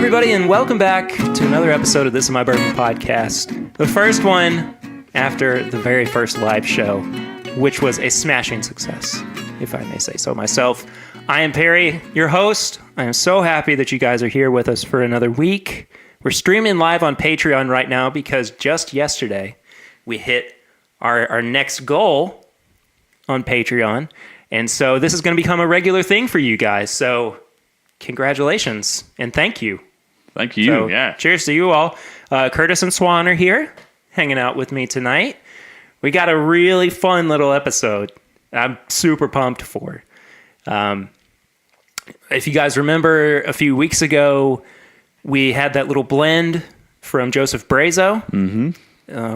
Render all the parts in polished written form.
everybody, and welcome back to another episode of This Is My Bourbon podcast. The first one after the very first live show, which was a smashing success, if I may say so myself. I am Perry, your host. I am so happy that you guys are here with us for another week. We're streaming live on Patreon right now because just yesterday we hit our next goal on Patreon. And so this is going to become a regular thing for you guys. So congratulations and thank you. Thank you. So, yeah. Cheers to you all. Curtis and Swan are here hanging out with me tonight. We got a really fun little episode I'm super pumped for. If you guys remember a few weeks ago, we had that little blend from Joseph Brazo,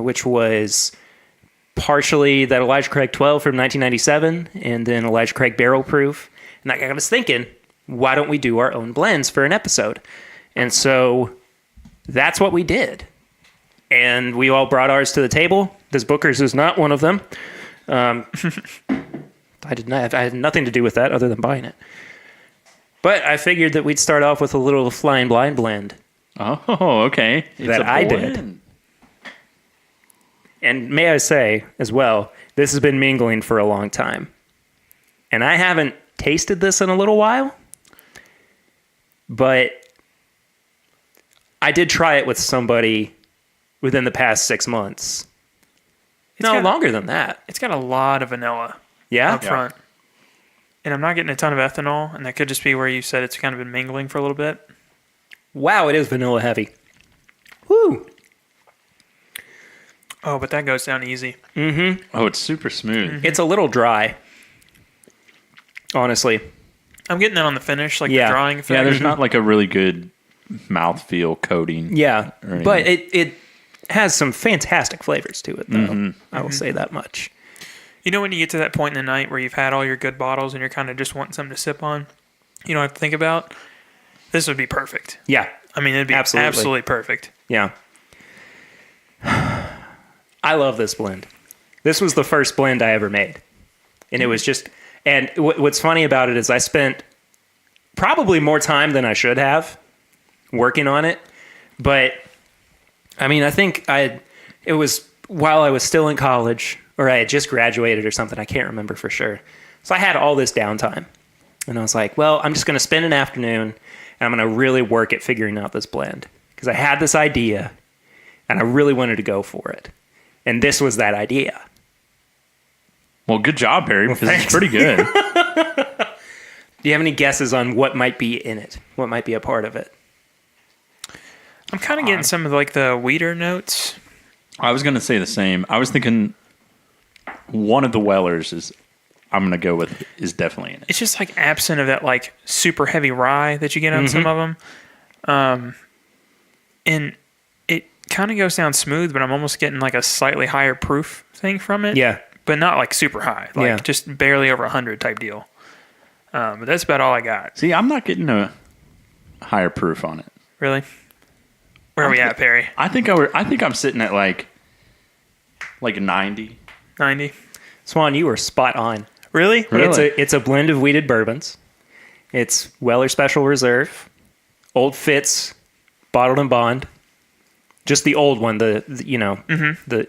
which was partially that Elijah Craig 12 from 1997 and then Elijah Craig Barrel Proof. And I got us thinking, why don't we do our own blends for an episode? And so that's what we did. And we all brought ours to the table. This Booker's is not one of them. I had nothing to do with that other than buying it. But I figured that we'd start off with a little Flying Blind blend. Oh, okay. That I did. And may I say, as well, this has been mingling for a long time. And I haven't tasted this in a little while. But I did try it with somebody within the past 6 months. Longer than that. It's got a lot of vanilla up front. And I'm not getting a ton of ethanol, and that could just be where you said it's kind of been mingling for a little bit. Wow, it is vanilla heavy. Woo! Oh, but that goes down easy. Mm-hmm. Oh, it's super smooth. Mm-hmm. It's a little dry, honestly. I'm getting that on the finish, the drying effect. Yeah, there's not like a really good mouthfeel coating. Yeah, but it has some fantastic flavors to it, though. Mm-hmm. I will say that much. You know when you get to that point in the night where you've had all your good bottles and you're kind of just wanting something to sip on, you don't have to think about, this would be perfect. Yeah. I mean, it'd be absolutely perfect. Yeah. I love this blend. This was the first blend I ever made. And it was just... And what's funny about it is I spent probably more time than I should have working on it. But, I mean, I think it was while I was still in college, or I had just graduated or something. I can't remember for sure. So I had all this downtime. And I was like, well, I'm just going to spend an afternoon, and I'm going to really work at figuring out this blend. Because I had this idea, and I really wanted to go for it. And this was that idea. Well, good job, Barry, because it's pretty good. Do you have any guesses on what might be in it? What might be a part of it? I'm kind of getting some of the weeder notes. I was going to say the same. I was thinking one of the Wellers I'm going to go with is definitely in it. It's just absent of that super heavy rye that you get on some of them. And it kind of goes down smooth, but I'm almost getting a slightly higher proof thing from it. Yeah. But not super high, just barely over 100 type deal. But that's about all I got. See, I'm not getting a higher proof on it. Really? Where are we at, Perry? I think I'm sitting at like 90. 90. Swan, you were spot on. Really? It's a blend of weeded bourbons. It's Weller Special Reserve, Old Fitz, Bottled and Bond, just the old one, that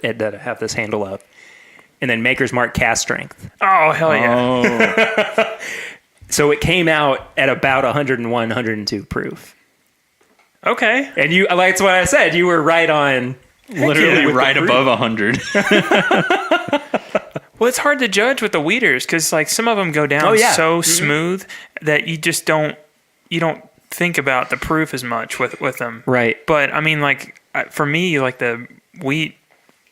I have this handle of. And then Maker's Mark Cast Strength. Oh, hell yeah. Oh. So it came out at about 101, 102 proof. Okay. And that's what I said. You were right on. Literally right above 100. Well, it's hard to judge with the weeders because some of them go down so smooth that you just don't think about the proof as much with them. Right. But I mean, for me, the wheat,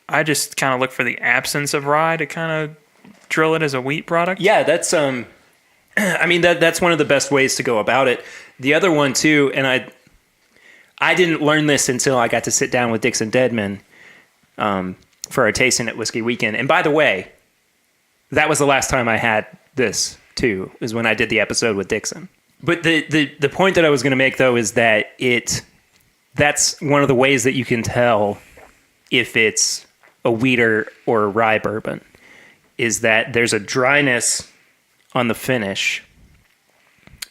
I just kind of look for the absence of rye to kind of drill it as a wheat product. Yeah, that's I mean that's one of the best ways to go about it. The other one too, and I didn't learn this until I got to sit down with Dixon Deadman for our tasting at Whiskey Weekend. And by the way, that was the last time I had this too, is when I did the episode with Dixon. But the point that I was going to make though is that that's one of the ways that you can tell if it's a wheater or a rye bourbon, is that there's a dryness on the finish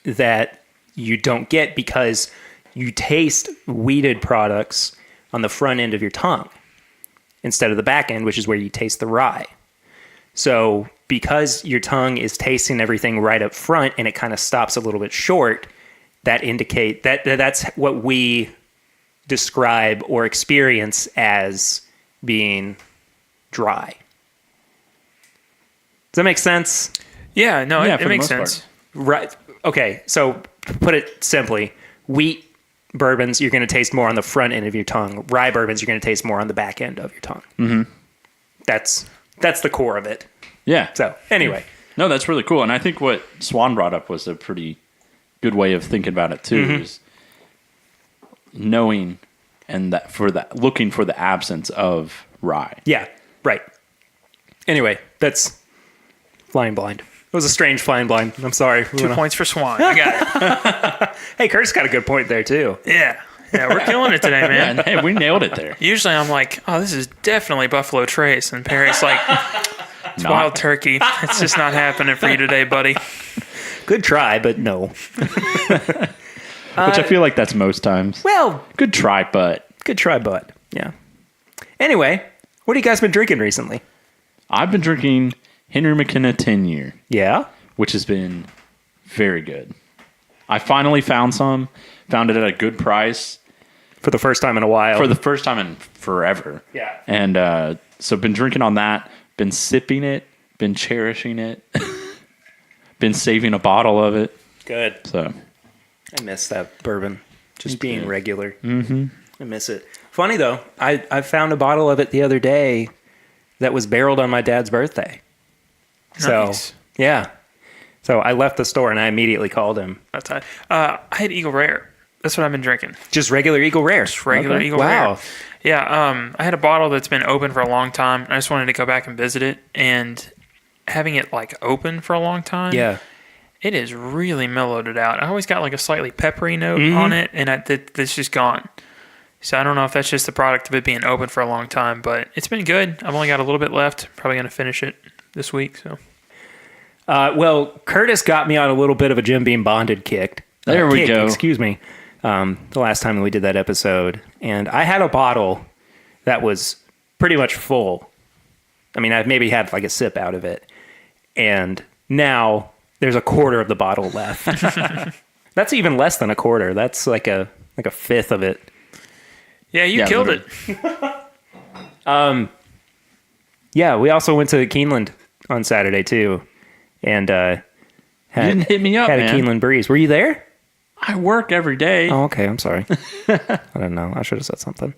that you don't get because you taste wheated products on the front end of your tongue instead of the back end, which is where you taste the rye. So because your tongue is tasting everything right up front and it kind of stops a little bit short, that's what we describe or experience as being dry. Does that make sense? Yeah, no, Yeah, it for the makes most sense. Right. Okay. So to put it simply, wheat bourbons, you're going to taste more on the front end of your tongue. Rye bourbons, you're going to taste more on the back end of your tongue. Mm-hmm. That's the core of it. Yeah. So anyway. No, that's really cool. And I think what Swan brought up was a pretty good way of thinking about it too, is knowing and looking for the absence of rye. Yeah. Right. Anyway, that's flying blind. It was a strange flying blind. I'm sorry. 2 points for Swan. I got it. Hey, Curtis got a good point there too. Yeah. Yeah, we're killing it today, man. And hey, we nailed it there. Usually I'm like, oh, this is definitely Buffalo Trace. And Perry's like, it's Not. Wild Turkey. It's just not happening for you today, buddy. Good try, but no. Which I feel like that's most times. Well, Good try, but good try, bud. Yeah. Anyway, what have you guys been drinking recently? I've been drinking Henry McKenna 10-year, Yeah. which has been very good. I finally found it at a good price For the first time in a while. for the first time in forever. Yeah. And so been drinking on that, been sipping it, been cherishing it, been saving a bottle of it. Good. So I miss that bourbon. Just being too. regular. Mm-hmm. I miss it. Funny though, I found a bottle of it the other day that was barreled on my dad's birthday. Nice. So, yeah. So I left the store and I immediately called him. That's I had Eagle Rare. That's what I've been drinking. Just regular Eagle Rare. Just regular Okay. Eagle Wow. Rare. Yeah, I had a bottle that's been open for a long time. I just wanted to go back and visit it, and having it like open for a long time, Yeah. it has really mellowed it out. I always got like a slightly peppery note on it, and that's just gone. So I don't know if that's just the product of it being open for a long time, but it's been good. I've only got a little bit left. Probably going to finish it this week. So Well, Curtis got me on a little bit of a Jim Beam Bonded kick. There we go. Excuse me. The last time we did that episode. And I had a bottle that was pretty much full. I mean, I maybe had like a sip out of it. And now there's a quarter of the bottle left. That's even less than a quarter. That's like a fifth of it. yeah, you Yeah, killed literally. it. Yeah, we also went to Keeneland on Saturday too. And you didn't hit me up, had man. a Keeneland breeze. Were you there? I work every day. Oh, okay. I'm sorry. I don't know. I should have said something.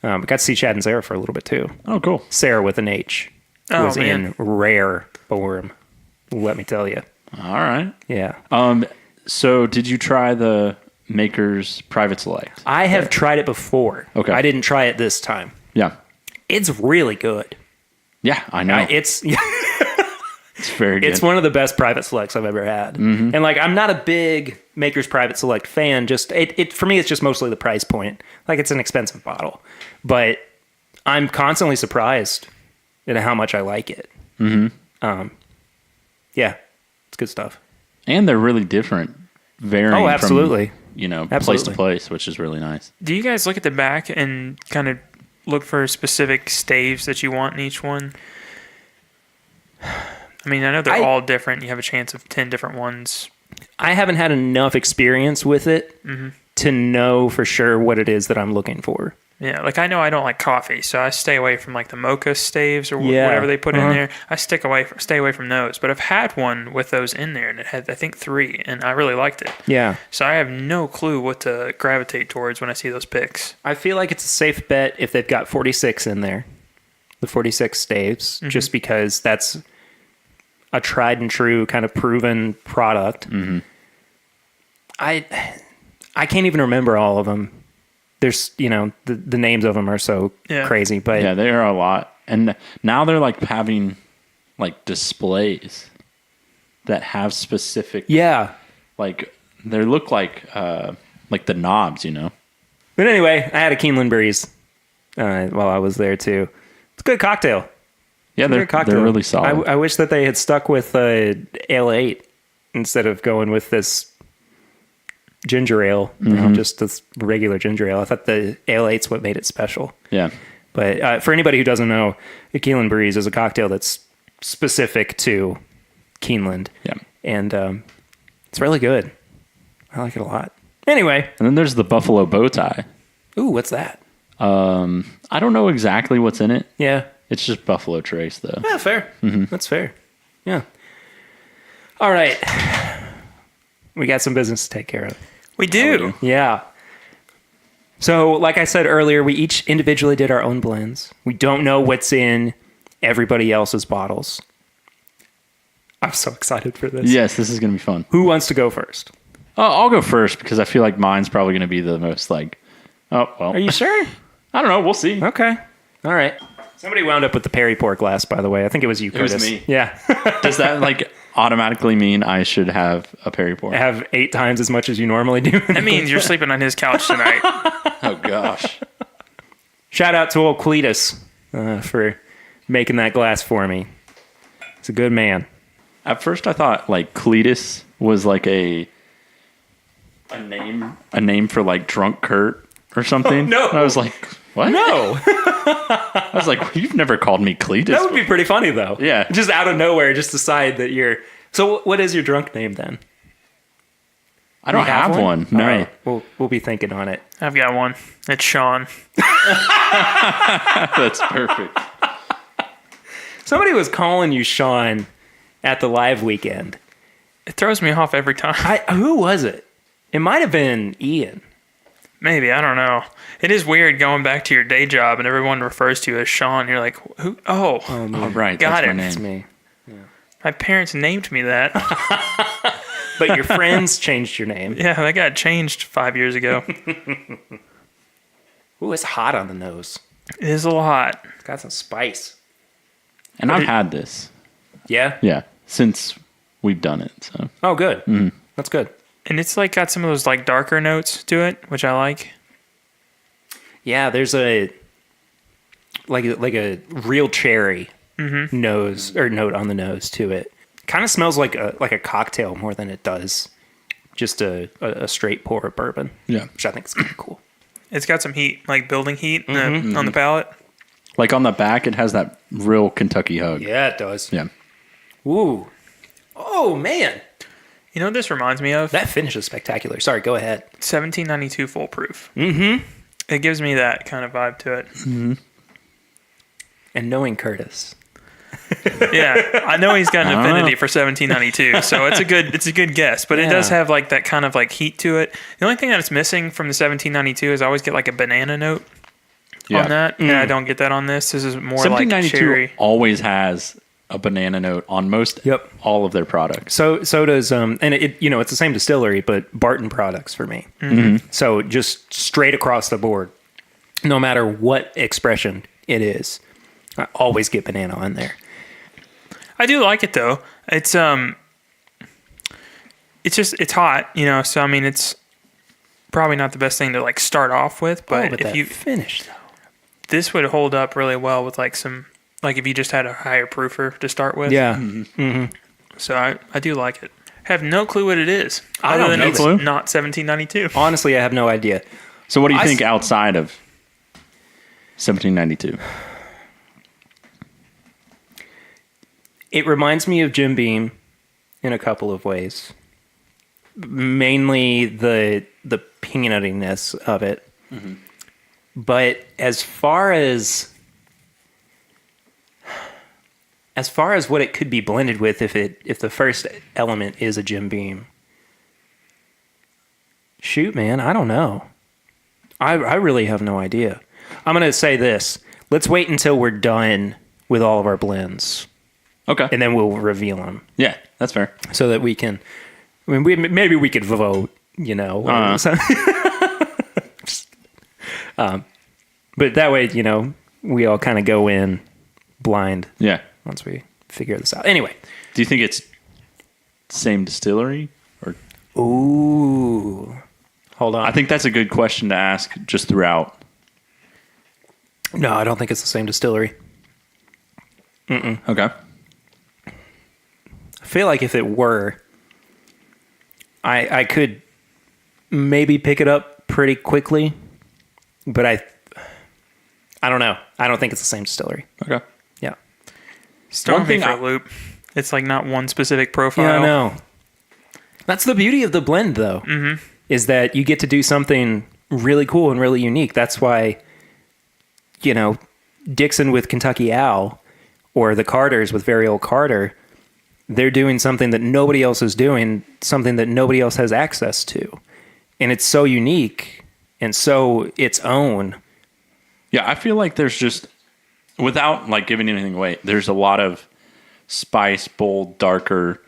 I got to see Chad and Sarah for a little bit too. Oh, cool. Sarah with an H Oh, was man. in rare form. Let me tell you. All right. Yeah. So did you try the Maker's Private Select? I have tried it before. Okay. I didn't try it this time. Yeah. It's really good. Yeah, I know. It's It's very good. it's one of the best private selects I've ever had. Mm-hmm. And like I'm not a big Maker's Private Select fan. Just it for me it's just mostly the price point. Like it's an expensive bottle. But I'm constantly surprised at how much I like it. Mm-hmm. Yeah. It's good stuff. And they're really different, varying Oh, absolutely. from, place Absolutely. to place, which is really nice. Do you guys look at the back and kind of look for specific staves that you want in each one? I mean, I know they're all different. You have a chance of 10 different ones. I haven't had enough experience with it to know for sure what it is that I'm looking for. Yeah, like I know I don't like coffee, so I stay away from like the mocha staves or Yeah. whatever they put in there. I stay away from those. But I've had one with those in there, and it had I think 3, and I really liked it. Yeah. So I have no clue what to gravitate towards when I see those picks. I feel like it's a safe bet if they've got 46 in there, the 46 staves, just because that's a tried and true kind of proven product. I can't even remember all of them. There's, the names of them are so crazy, but Yeah, there are a lot. And now they're like having like displays that have specific, yeah. like they look like the knobs, But anyway, I had a Keeneland Breeze while I was there too. It's a good cocktail. Yeah, they're really solid. I wish that they had stuck with Ale 8 instead of going with this ginger ale, just this regular ginger ale. I thought the ale 8's what made it special. Yeah. But for anybody who doesn't know, the Keeneland Breeze is a cocktail that's specific to Keeneland. Yeah. And it's really good. I like it a lot. Anyway. And then there's the Buffalo Bow Tie. Ooh, what's that? I don't know exactly what's in it. Yeah. It's just Buffalo Trace, though. Yeah, fair. That's fair. Yeah. All right. We got some business to take care of. We do. Yeah. So, like I said earlier, we each individually did our own blends. We don't know what's in everybody else's bottles. I'm so excited for this. Yes, this is going to be fun. Who wants to go first? I'll go first because I feel like mine's probably going to be the most like, oh, well. Are you sure? I don't know. We'll see. Okay. All right. Somebody wound up with the Perry Port glass, by the way. I think it was you, Curtis. It was me. Yeah. Does that like automatically mean I should have a Perry Port? Have 8 times as much as you normally do. That means you're sleeping on his couch tonight. Oh, gosh. Shout out to old Cletus for making that glass for me. He's a good man. At first, I thought like Cletus was like a name for like drunk Kurt or something. Oh, no. And I was like, what? No. I was like, you've never called me Cletus. That would be pretty funny, though. Yeah. Just out of nowhere, just decide that you're... So what is your drunk name, then? I don't You have one. No. All right. We'll be thinking on it. I've got one. It's Sean. That's perfect. Somebody was calling you Sean at the live weekend. It throws me off every time. Who was it? It might have been Ian. Maybe, I don't know. It is weird going back to your day job and everyone refers to you as Sean. You're like, who? Oh, Oh, right. Got That's it. my It's name. me. my parents named me that. But your friends changed your name. Yeah, that got changed 5 years ago. Ooh, it's hot on the nose. It is a little hot. It's got some spice. And I've had this. Yeah? Yeah. Since we've done it. So Oh, good. That's good. And it's like got some of those like darker notes to it, which I like. Yeah, there's a like a real cherry nose or note on the nose to it. Kind of smells like a cocktail more than it does just a straight pour of bourbon. Yeah. Which I think is kind of cool. It's got some heat, like building heat on the palate. like on the back, it has that real Kentucky hug. Yeah, it does. Yeah. Ooh. Oh man, You know what this reminds me of? that finish is spectacular. Sorry, go ahead. 1792 Full Proof. Mm-hmm. It gives me that kind of vibe to it. And knowing Curtis, Yeah, I know he's got an affinity for 1792, so it's a good guess. But it does Yeah. have like that kind of like heat to it. The only thing that it's missing from the 1792 is I always get like a banana note on that, and I don't get that on this. This is more like 1792 cherry. always has a banana note on most all of their products. so does and it it's the same distillery, but Barton Products for me. So just straight across the board, no matter what expression it is, I always get banana on there. I do like it though. It's it's hot, so I mean it's probably not the best thing to like start off with, but But if that you finish though, this would hold up really well with like some like if you just had a higher proofer to start with. yeah. So I do like it. Have no clue what it is. I Other don't than know it's clue. not 1792. Honestly, I have no idea. So what do you I think s- outside of 1792? It reminds me of Jim Beam in a couple of ways. Mainly the peanuttiness of it. But as far as what it could be blended with if the first element is a Jim Beam. Shoot, man, I don't know. I really have no idea. I'm going to say this. Let's wait until we're done with all of our blends. Okay. And then we'll reveal them Yeah, that's fair. so that we can. I mean, maybe we could vote, or something. But that way, we all kind of go in blind Yeah. once we figure this out. Anyway. Do you think it's same distillery or Ooh. Hold on. I think that's a good question to ask just throughout. No, I don't think it's the same distillery. Okay. I feel like if it were, I could maybe pick it up pretty quickly, but I don't know. I don't think it's the same distillery. Okay. Yeah. Starting One thing for a loop. It's like not one specific profile. Yeah, I know. That's the beauty of the blend, though, is that you get to do something really cool and really unique. That's why, Dixon with Kentucky Owl or the Carters with Very Old Carter, they're doing something that nobody else is doing, something that nobody else has access to. And it's so unique and so its own. Yeah, I feel like there's just, without like giving anything away, there's a lot of spice, bold, darker.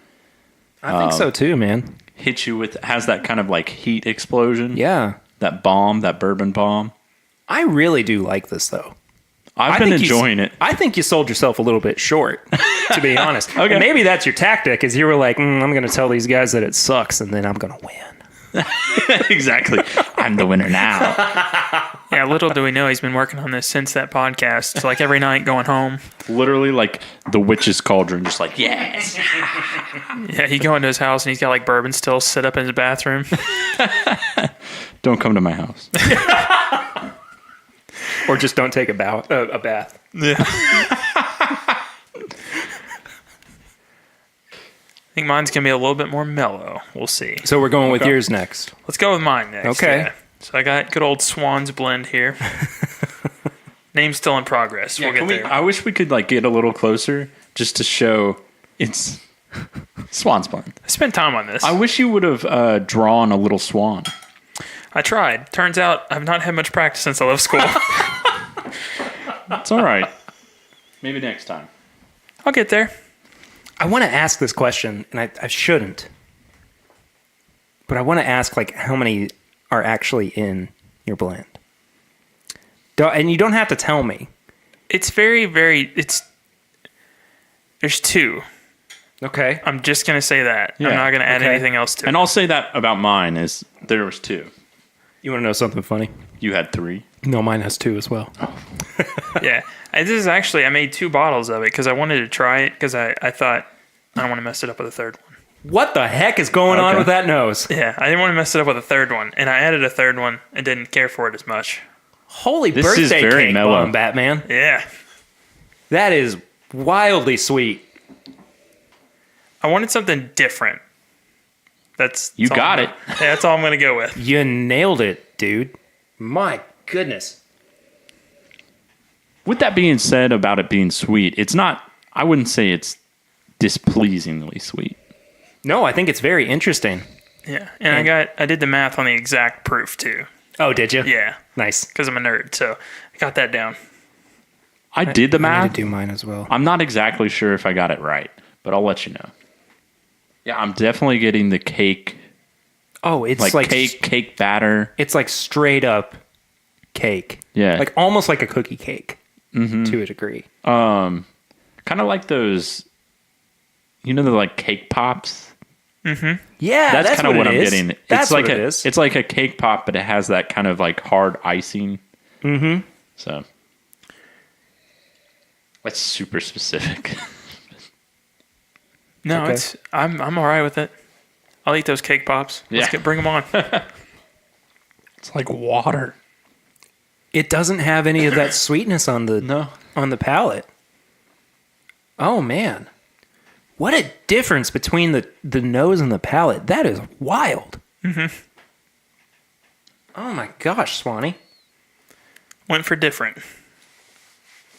I think so too, man. Hit you with, has that kind of like heat explosion. Yeah. That bomb, that bourbon bomb. I really do like this, though. I've been enjoying it. I think you sold yourself a little bit short, to be honest. Okay. And maybe that's your tactic, is you were like, I'm going to tell these guys that it sucks, and then I'm going to win. Exactly. I'm the winner now. Yeah, little do we know he's been working on this since that podcast. It's like every night going home. Literally like the witch's cauldron, just like, yes. Yeah, he go into his house and he's got like bourbon still set up in his bathroom. Don't come to my house. Or just don't take a bath. Yeah. I think mine's going to be a little bit more mellow. We'll see. So we're going with yours next. Let's go with mine next. Okay. Yeah. So I got good old Swan's blend here. Name's still in progress. We'll get there. I wish we could like get a little closer just to show it's Swan's blend. I spent time on this. I wish you would have drawn a little swan. I tried. Turns out I've not had much practice since I left school. It's all right. Maybe next time. I'll get there. I want to ask this question, and I shouldn't. But I want to ask, like, how many are actually in your blend? And you don't have to tell me. It's very, very... There's 2. Okay. I'm just going to say that. Yeah, I'm not going to add okay. anything else to it. And I'll say that about mine is there was 2. You want to know something funny? You had 3. No, mine has 2 as well. Yeah. And this is actually... I made 2 bottles of it because I wanted to try it because I thought I don't want to mess it up with a third one. What the heck is going on with that nose? Yeah, I didn't want to mess it up with a third one. And I added a third one and didn't care for it as much. Holy This is birthday very cake mellow. bomb, Batman. Yeah. That is wildly sweet. I wanted something different. That's You all got I'm- it. Yeah, that's all I'm going to go with. You nailed it, dude. My goodness. With that being said about it being sweet, it's not, I wouldn't say it's displeasingly sweet. No, I think it's very interesting. Yeah. And I did the math on the exact proof too. Oh, did you? Yeah. Nice. Because I'm a nerd. So I got that down. I did the I math. need to do mine as well. I'm not exactly sure if I got it right, but I'll let you know. Yeah, I'm definitely getting the cake, Oh, it's like cake batter. It's like straight up cake. Yeah. Like almost like a cookie cake to a degree. Kind of like those, the like cake pops. Yeah, That's kind of what I'm it is. getting. That's it's like what it is. It's like a cake pop, but it has that kind of like hard icing. Mm-hmm. So that's super specific. No, Okay. I'm all right with it. I'll eat those cake pops. Yeah. Bring them on. It's like water. It doesn't have any of that sweetness on the on the palate. Oh man. What a difference between the nose and the palate. That is wild. Mm-hmm. Oh my gosh, Swanee. Went for different.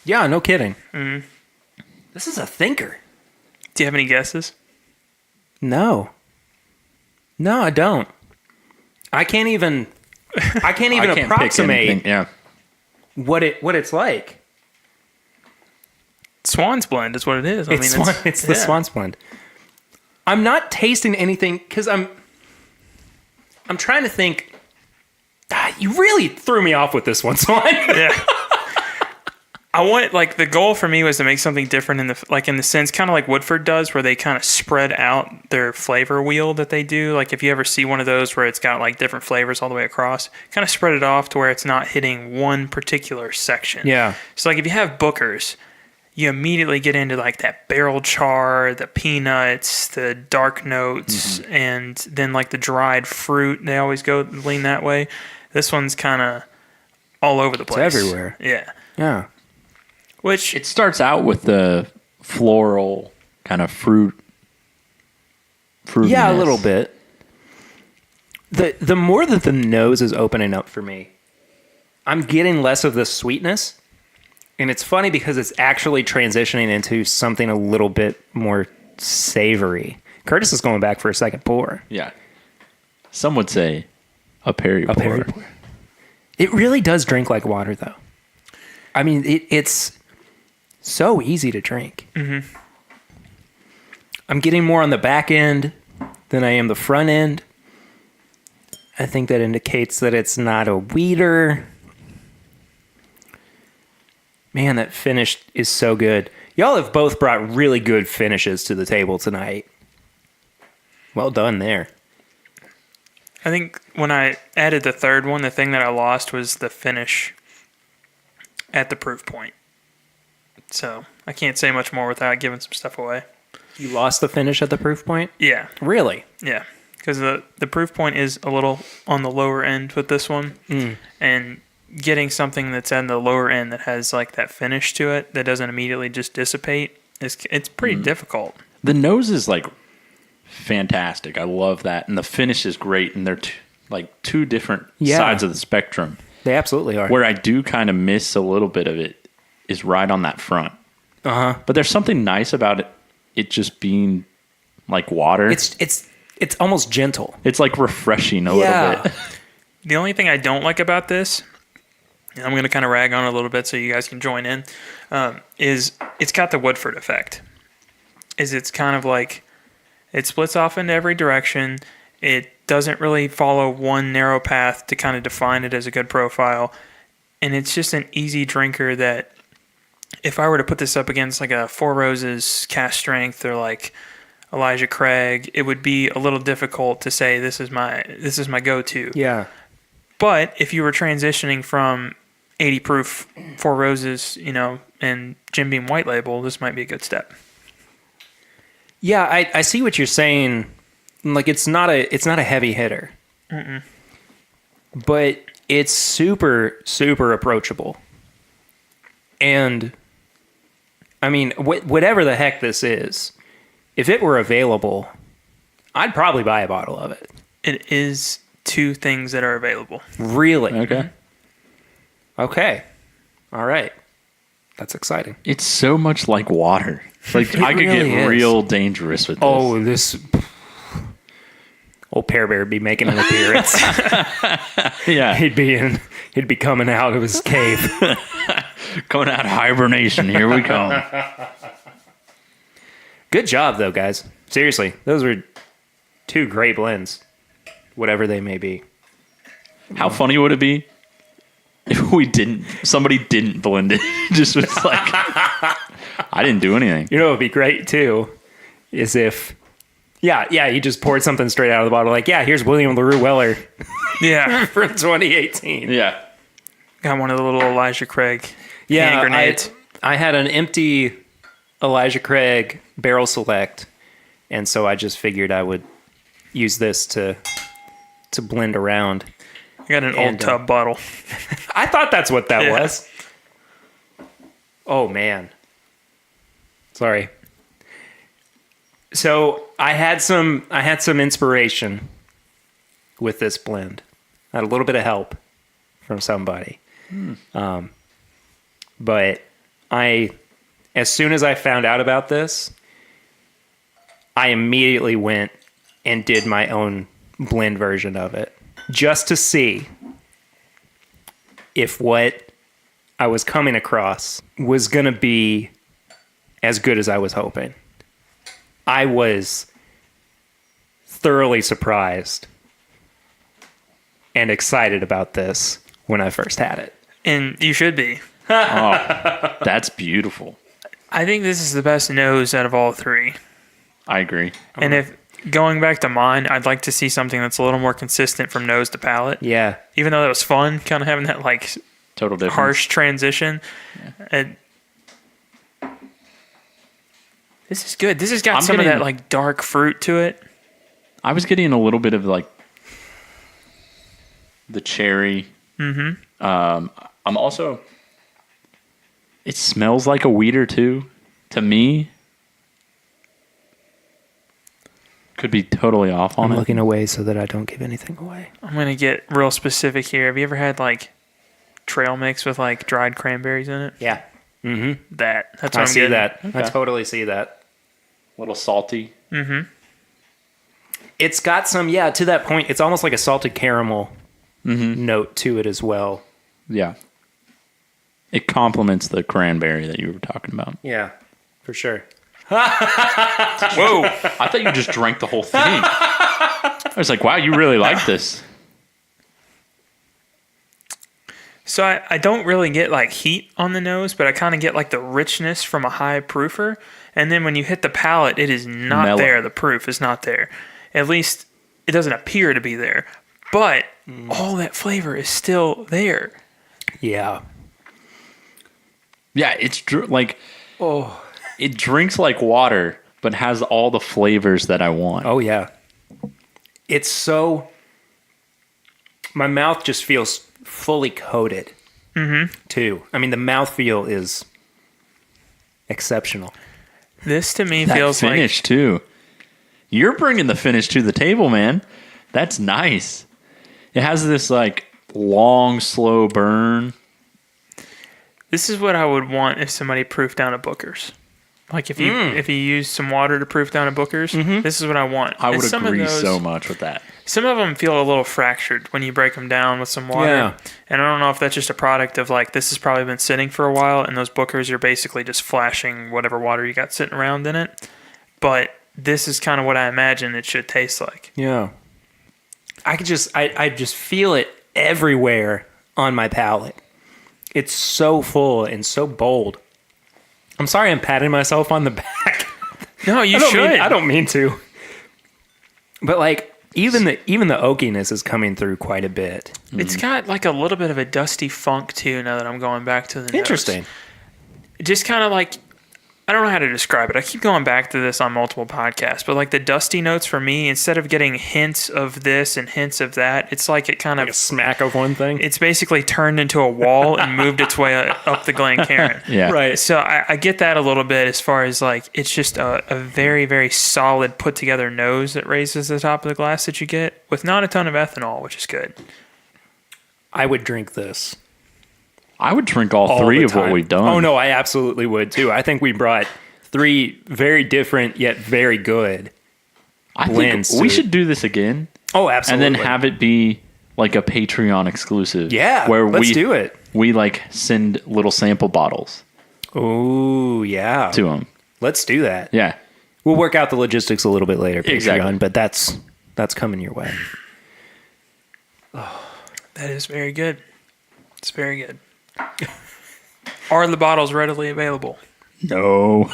Yeah, no kidding. Mm-hmm. This is a thinker. Do you have any guesses? No, I don't. I can't even I can't pick approximate anything. Yeah. what it's like. Swan's blend is what it is. It's the Swan's blend. I'm not tasting anything because I'm trying to think. You really threw me off with this one, Swan. Yeah. I want the goal for me was to make something different in the sense kind of like Woodford does, where they kind of spread out their flavor wheel that they do. Like if you ever see one of those where it's got like different flavors all the way across, kind of spread it off to where it's not hitting one particular section. Yeah. So like if you have Booker's, you immediately get into like that barrel char, the peanuts, the dark notes, and then like the dried fruit. They always go lean that way. This one's kind of all over the place. It's everywhere. Yeah. Yeah. Which It starts out with the floral kind of fruitiness. Yeah, a little bit. The more that the nose is opening up for me, I'm getting less of the sweetness. And it's funny because it's actually transitioning into something a little bit more savory. Curtis is going back for a second pour. Yeah. Some would say a Perry pour. Perry pour. It really does drink like water, though. I mean, it's so easy to drink. Mm-hmm. I'm getting more on the back end than I am the front end. I think that indicates that it's not a weeder. Man, that finish is so good. Y'all have both brought really good finishes to the table tonight. Well done there. I think when I added the third one, the thing that I lost was the finish at the proof point. So I can't say much more without giving some stuff away. You lost the finish at the proof point? Yeah. Really? Yeah. Because the proof point is a little on the lower end with this one. And getting something that's at the lower end that has like that finish to it that doesn't immediately just dissipate, it's pretty difficult. The nose is like fantastic. I love that. And the finish is great. And they're two different sides of the spectrum. They absolutely are. Where I do kind of miss a little bit of it is right on that front. But there's something nice about it just being like water. It's almost gentle. It's like refreshing a little bit. The only thing I don't like about this, and I'm going to kind of rag on it a little bit so you guys can join in, is it's got the Woodford effect. It's kind of like it splits off into every direction. It doesn't really follow one narrow path to kind of define it as a good profile. And it's just an easy drinker that if I were to put this up against like a Four Roses cast strength or like Elijah Craig, it would be a little difficult to say this is my go-to. Yeah. But if you were transitioning from 80 proof Four Roses, and Jim Beam White Label, this might be a good step. Yeah, I see what you're saying. Like it's not a heavy hitter. But it's super, super approachable. And I mean, whatever the heck this is, if it were available, I'd probably buy a bottle of it. It is two things that are available. Really? Okay. Okay. All right. That's exciting. It's so much like water. Like I could really get is. real dangerous with this. Oh, this old Pear Bear would be making an appearance. Yeah. He'd be coming out of his cave. Coming out of hibernation. Here we come. Good job, though, guys. Seriously, those were two great blends, whatever they may be. How funny would it be if somebody didn't blend it? Just was like, I didn't do anything. You know what would be great, too, is if, you just poured something straight out of the bottle. Like, here's William LaRue Weller Yeah. from 2018. Yeah. Got one of the little Elijah Craig hand Yeah, grenades. I had an empty Elijah Craig barrel select, and so I just figured I would use this to blend around. I got an old tub bottle. I thought that's what that was. Oh, man. Sorry. So I had some inspiration with this blend. I had a little bit of help from somebody. But as soon as I found out about this, I immediately went and did my own blend version of it just to see if what I was coming across was going to be as good as I was hoping. I was thoroughly surprised and excited about this when I first had it. And you should be. Oh, that's beautiful. I think this is the best nose out of all three. I agree. And if going back to mine, I'd like to see something that's a little more consistent from nose to palate. Yeah. Even though that was fun, kind of having that like Total difference. harsh transition. This is good. This has got I'm some of getting- that like dark fruit to it. I was getting a little bit of like the cherry. Mm-hmm. I'm also. It smells like a weeder too, to me. Could be totally off on I'm it. looking away so that I don't give anything away. I'm gonna get real specific here. Have you ever had like trail mix with like dried cranberries in it? Yeah. That's what I I'm see getting. that. I Okay. totally see that. A little salty. It's got some, to that point, it's almost like a salted caramel note to it as well. Yeah. It complements the cranberry that you were talking about. Yeah, for sure. Whoa! I thought you just drank the whole thing. I was like, wow, you really like this. So I don't really get like heat on the nose, but I kind of get like the richness from a high proofer. And then when you hit the palate, it is not Mellow. there. The proof is not there. At least it doesn't appear to be there. But all that flavor is still there. Yeah. Yeah, it's like, it drinks like water, but has all the flavors that I want. Oh, yeah. It's so... My mouth just feels fully coated, too. I mean, the mouthfeel is exceptional. This to me That feels finish too. You're bringing the finish to the table, man. That's nice. It has this like long, slow burn. this is what I would want if somebody proofed down a Booker's. Like if you use some water to proof down a Booker's, this is what I want. I would And some of agree those- so much with that. Some of them feel a little fractured when you break them down with some water. Yeah. And I don't know if that's just a product of like this has probably been sitting for a while and those Bookers are basically just flashing whatever water you got sitting around in it. But this is kind of what I imagine it should taste like. Yeah. I just feel it everywhere on my palate. It's so full and so bold. I'm sorry I'm patting myself on the back. No, you I don't should. mean- I don't mean to. But like even the oakiness is coming through quite a bit. It's got like a little bit of a dusty funk too now that I'm going back to the nose. Interesting. Just kind of like, I don't know how to describe it. I keep going back to this on multiple podcasts, but like the dusty notes for me, instead of getting hints of this and hints of that, it's like it kind Like a of, smack of one thing. it's basically turned into a wall and moved its way up the Glencairn. Yeah. Right. So I get that a little bit as far as like, it's just a very, very solid put together nose that raises the top of the glass that you get with not a ton of ethanol, which is good. I would drink this. I would drink all all three the of what time. we've done. Oh no, I absolutely would too. I think we brought 3 very different yet very good. I think blends we to- should do this again Oh, and absolutely. then have it be like a Patreon exclusive. Yeah, where let's do it. We like send little sample bottles Oh, yeah. to them. Let's do that. Yeah. We'll work out the logistics a little bit later, Patreon, Exactly. but that's coming your way. That is very good. It's very good. Are the bottles readily available? No.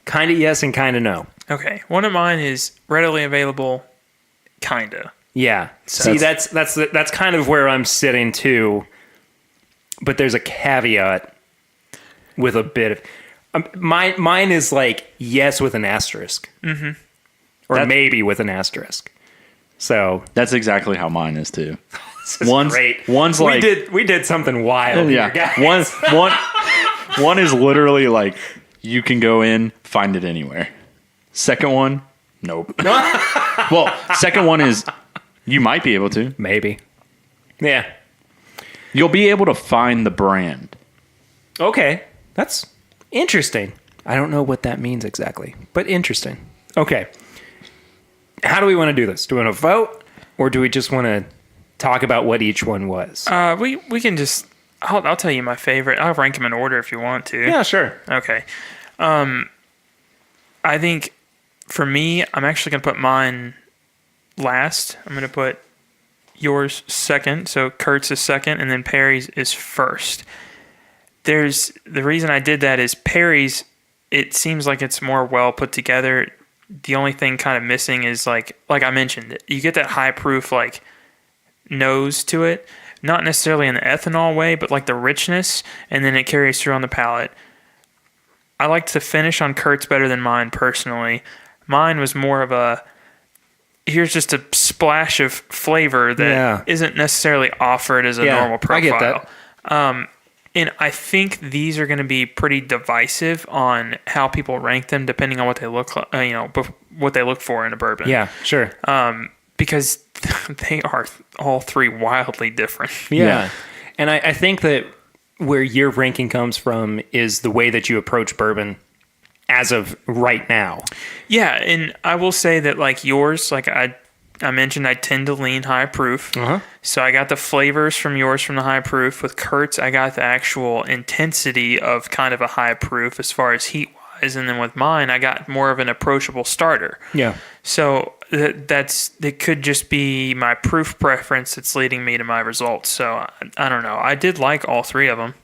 Kind of yes and kind of no. Okay. One of mine is readily available, kinda. Yeah. See, that's kind of where I'm sitting too. But there's a caveat with a bit of mine is like yes with an asterisk, or That- maybe with an asterisk. So That's exactly how mine is too. this is One's- great. one's we like- did something wild. Here, Yeah. guys. One is literally like you can go in, find it anywhere. Second one, nope. Well, second one is you might be able to. Maybe. Yeah. You'll be able to find the brand. Okay. That's interesting. I don't know what that means exactly, but interesting. Okay. How do we want to do this? Do we want to vote, or do we just want to talk about what each one was? We can just. I'll tell you my favorite. I'll rank them in order if you want to. Yeah, sure. Okay. I think for me, I'm actually going to put mine last. I'm going to put yours second. So Kurt's is second, and then Perry's is first. The reason I did that is Perry's, it seems like it's more well put together. The only thing kind of missing is like I mentioned, you get that high proof like nose to it, not necessarily in the ethanol way, but like the richness, and then it carries through on the palate. I like to finish on Kurt's better than mine personally. Mine was more of a, here's just a splash of flavor that isn't necessarily offered as a normal profile. I get that. And I think these are going to be pretty divisive on how people rank them, depending on what they look like, what they look for in a bourbon. Yeah, sure. Because they are all three wildly different. Yeah. And I think that where your ranking comes from is the way that you approach bourbon as of right now. Yeah, and I will say that like yours, like I mentioned, I tend to lean high proof. So I got the flavors from yours from the high proof. With Kurt's, I got the actual intensity of kind of a high proof as far as heat wise. And then with mine, I got more of an approachable starter. Yeah. So it could just be my proof preference that's leading me to my results. So I don't know. I did like all three of them,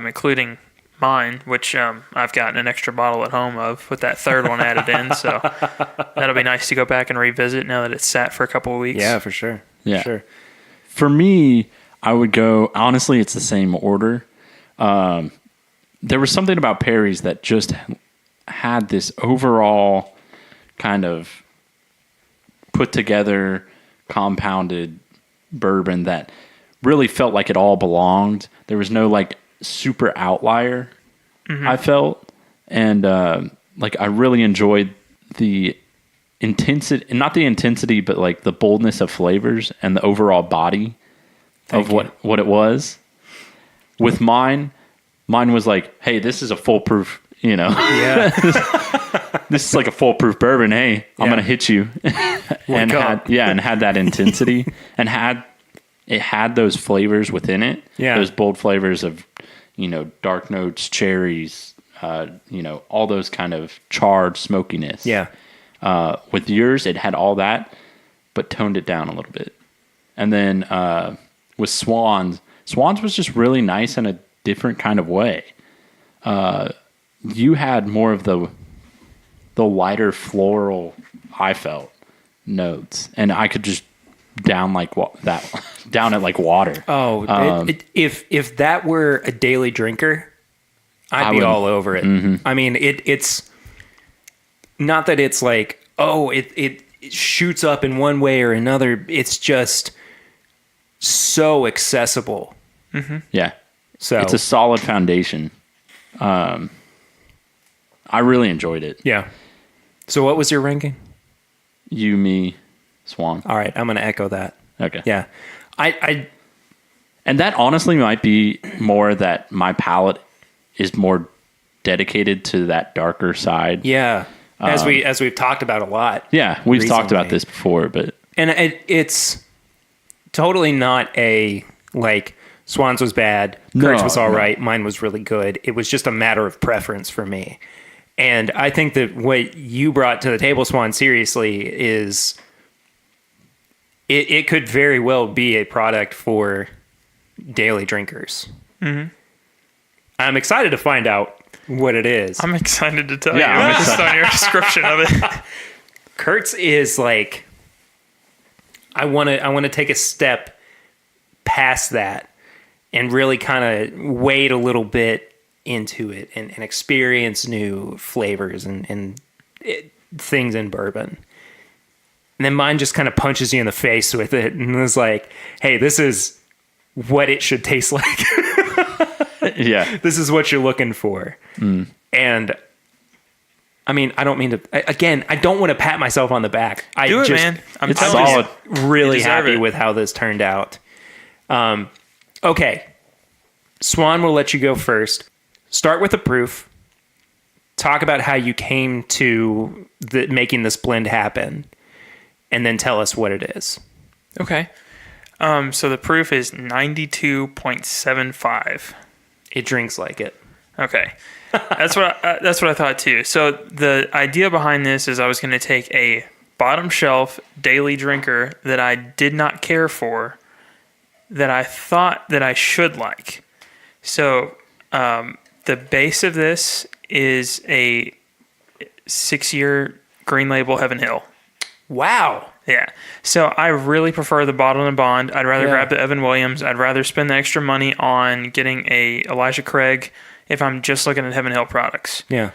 including mine, which I've gotten an extra bottle at home of with that third one added in. So that'll be nice to go back and revisit now that it's sat for a couple of weeks. Yeah, for sure. Yeah. For sure. For me, I would go, honestly, it's the same order. There was something about Perry's that just had this overall kind of put together, compounded bourbon that really felt like it all belonged. There was no like super outlier, I felt. And like I really enjoyed the intensity, not the intensity, but like the boldness of flavors and the overall body of what it was. With mine was like, hey, this is a foolproof, Yeah. this is like a foolproof bourbon. Hey, I'm going to hit you. and had that intensity and had those flavors within it. Yeah. Those bold flavors of, dark notes, cherries, all those kind of charred smokiness. Yeah. With yours, it had all that, but toned it down a little bit. And then with Swan's was just really nice in a different kind of way. You had more of the lighter floral, I felt, notes, and I could just down it like water. Oh, if that were a daily drinker, I'd be all over it. Mm-hmm. I mean, it's not that it's like, it shoots up in one way or another. It's just so accessible. Mm-hmm. Yeah. So it's a solid foundation. I really enjoyed it. Yeah. So what was your ranking? You, me, Swan. All right, I'm going to echo that. Okay. Yeah. And that honestly might be more that my palate is more dedicated to that darker side. Yeah. As we've talked about a lot. Yeah, we've talked about this before, but it's totally not a like Swan's was bad, Kurt's was all right, mine was really good. It was just a matter of preference for me. And I think that what you brought to the table, Swan, seriously, is it could very well be a product for daily drinkers. Mm-hmm. I'm excited to find out what it is. I'm excited to tell you based on your description of it. Kurt's is like, I want to take a step past that and really kind of wade a little bit into it and experience new flavors and things in bourbon. And then mine just kind of punches you in the face with it and was like, hey, this is what it should taste like. Yeah. This is what you're looking for. And I mean, I don't mean to, again, I don't want to pat myself on the back. Do it, man. I'm solid. Really happy with how this turned out. Okay. Swan, will let you go first. Start with the proof. Talk about how you came to making this blend happen. And then tell us what it is. Okay. So the proof is 92.75. It drinks like it. Okay. That's what I thought too. So the idea behind this is I was going to take a bottom shelf daily drinker that I did not care for, that I thought that I should like. So the base of this is a 6-year Green Label Heaven Hill. Wow. Yeah. So I really prefer the Bottled and Bond. I'd rather grab the Evan Williams. I'd rather spend the extra money on getting a Elijah Craig if I'm just looking at Heaven Hill products. Yeah.